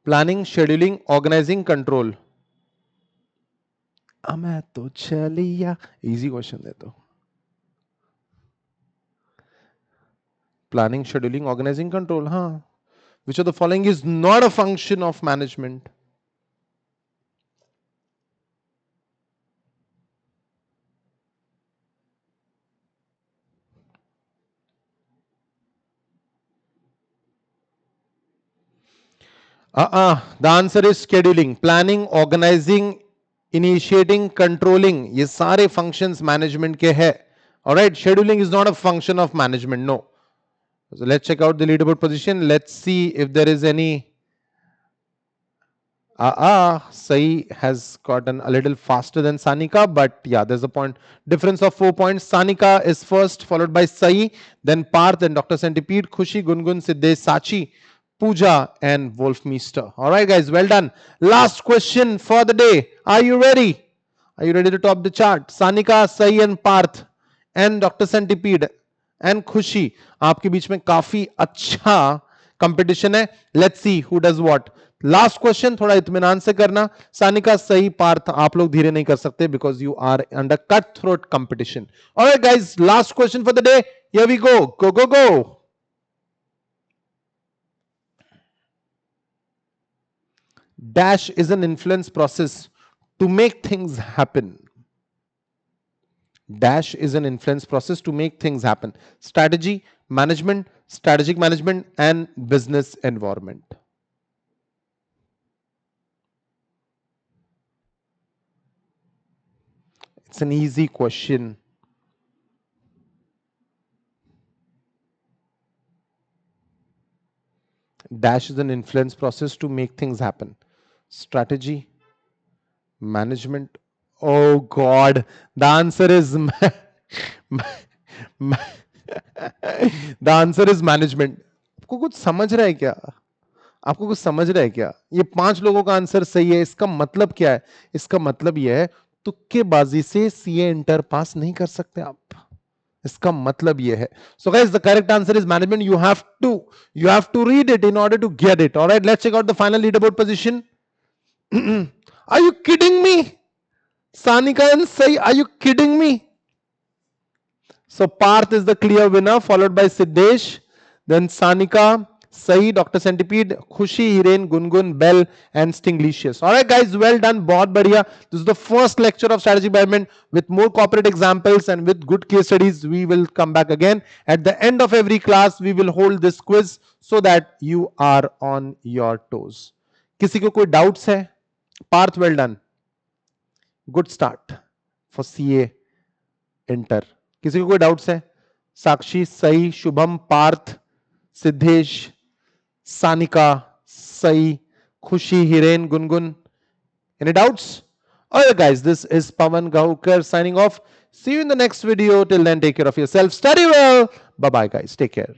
A: Planning, scheduling, organizing, control. मैं तो चलिया। Easy question दे दो। Planning, scheduling, organizing, control. हाँ. Which of the following is not a function of management? The answer is scheduling, planning, organizing, initiating, controlling. ये सारे functions management के हैं. Alright, scheduling is not a function of management. No. So let's check out the leaderboard position. Let's see if there is any. Sai has gotten a little faster than Sanika, but yeah, there's a point difference of 4 points. Sanika is first, followed by Sai, then Parth, then Dr. Centipede, Khushi, Gungun, Siddesh, Sachi, Pooja, and Wolfmeister. All right, guys, well done. Last question for the day. Are you ready? Are you ready to top the chart? Sanika, Sai, and Parth, and Dr. Centipede, and Khushi. आपके बीच में काफी अच्छा competition है. Let's see who does what. Last question थोड़ा इत्मीनान से करना। सानिका, सही, पार्थ आप लोग धीरे नहीं कर सकते because you are under cut throat competition. Alright guys, last question for the day, here we go. Go, go, go. Dash is an influence process to make things happen. Dash is an influence process to make things happen. Strategy, management, strategic management, and business environment. It's an easy question. Dash is an influence process to make things happen. Strategy, management. Oh God, the answer is the answer is management. आपको कुछ समझ रहा है क्या? आपको कुछ समझ रहा है क्या? ये 5 लोगों का आंसर सही है। इसका मतलब क्या है? इसका मतलब यह है तुक्केबाजी से सीए इंटर पास नहीं कर सकते आप। इसका मतलब यह है। So guys, the correct answer is management. You have to read it in order to get it. All right, let's check out the final leaderboard position. Are you kidding me? Sanika and Sai, are you kidding me? So Parth is the clear winner, followed by Siddesh, then Sanika, Sai, Dr. Centipede, Khushi, Hiren, Gungun, Bell, and Stinglicious. All right, guys, well done. बहुत बढ़िया. This is the first lecture of strategic management with more corporate examples and with good case studies. We will come back again. At the end of every class, we will hold this quiz so that you are on your toes. किसी को कोई doubts है? Parth, well done. Good start for CA Inter. किसी को कोई doubts है? साक्षी, सई, शुभम, पार्थ, सिद्धेश, सानिका, सई, खुशी, Hiren, Gungun, Any doubts? Alright guys, this is Pawan Gahukar signing off. See you in the next video. Till then, take care of yourself. Study well. Bye bye guys. Take care.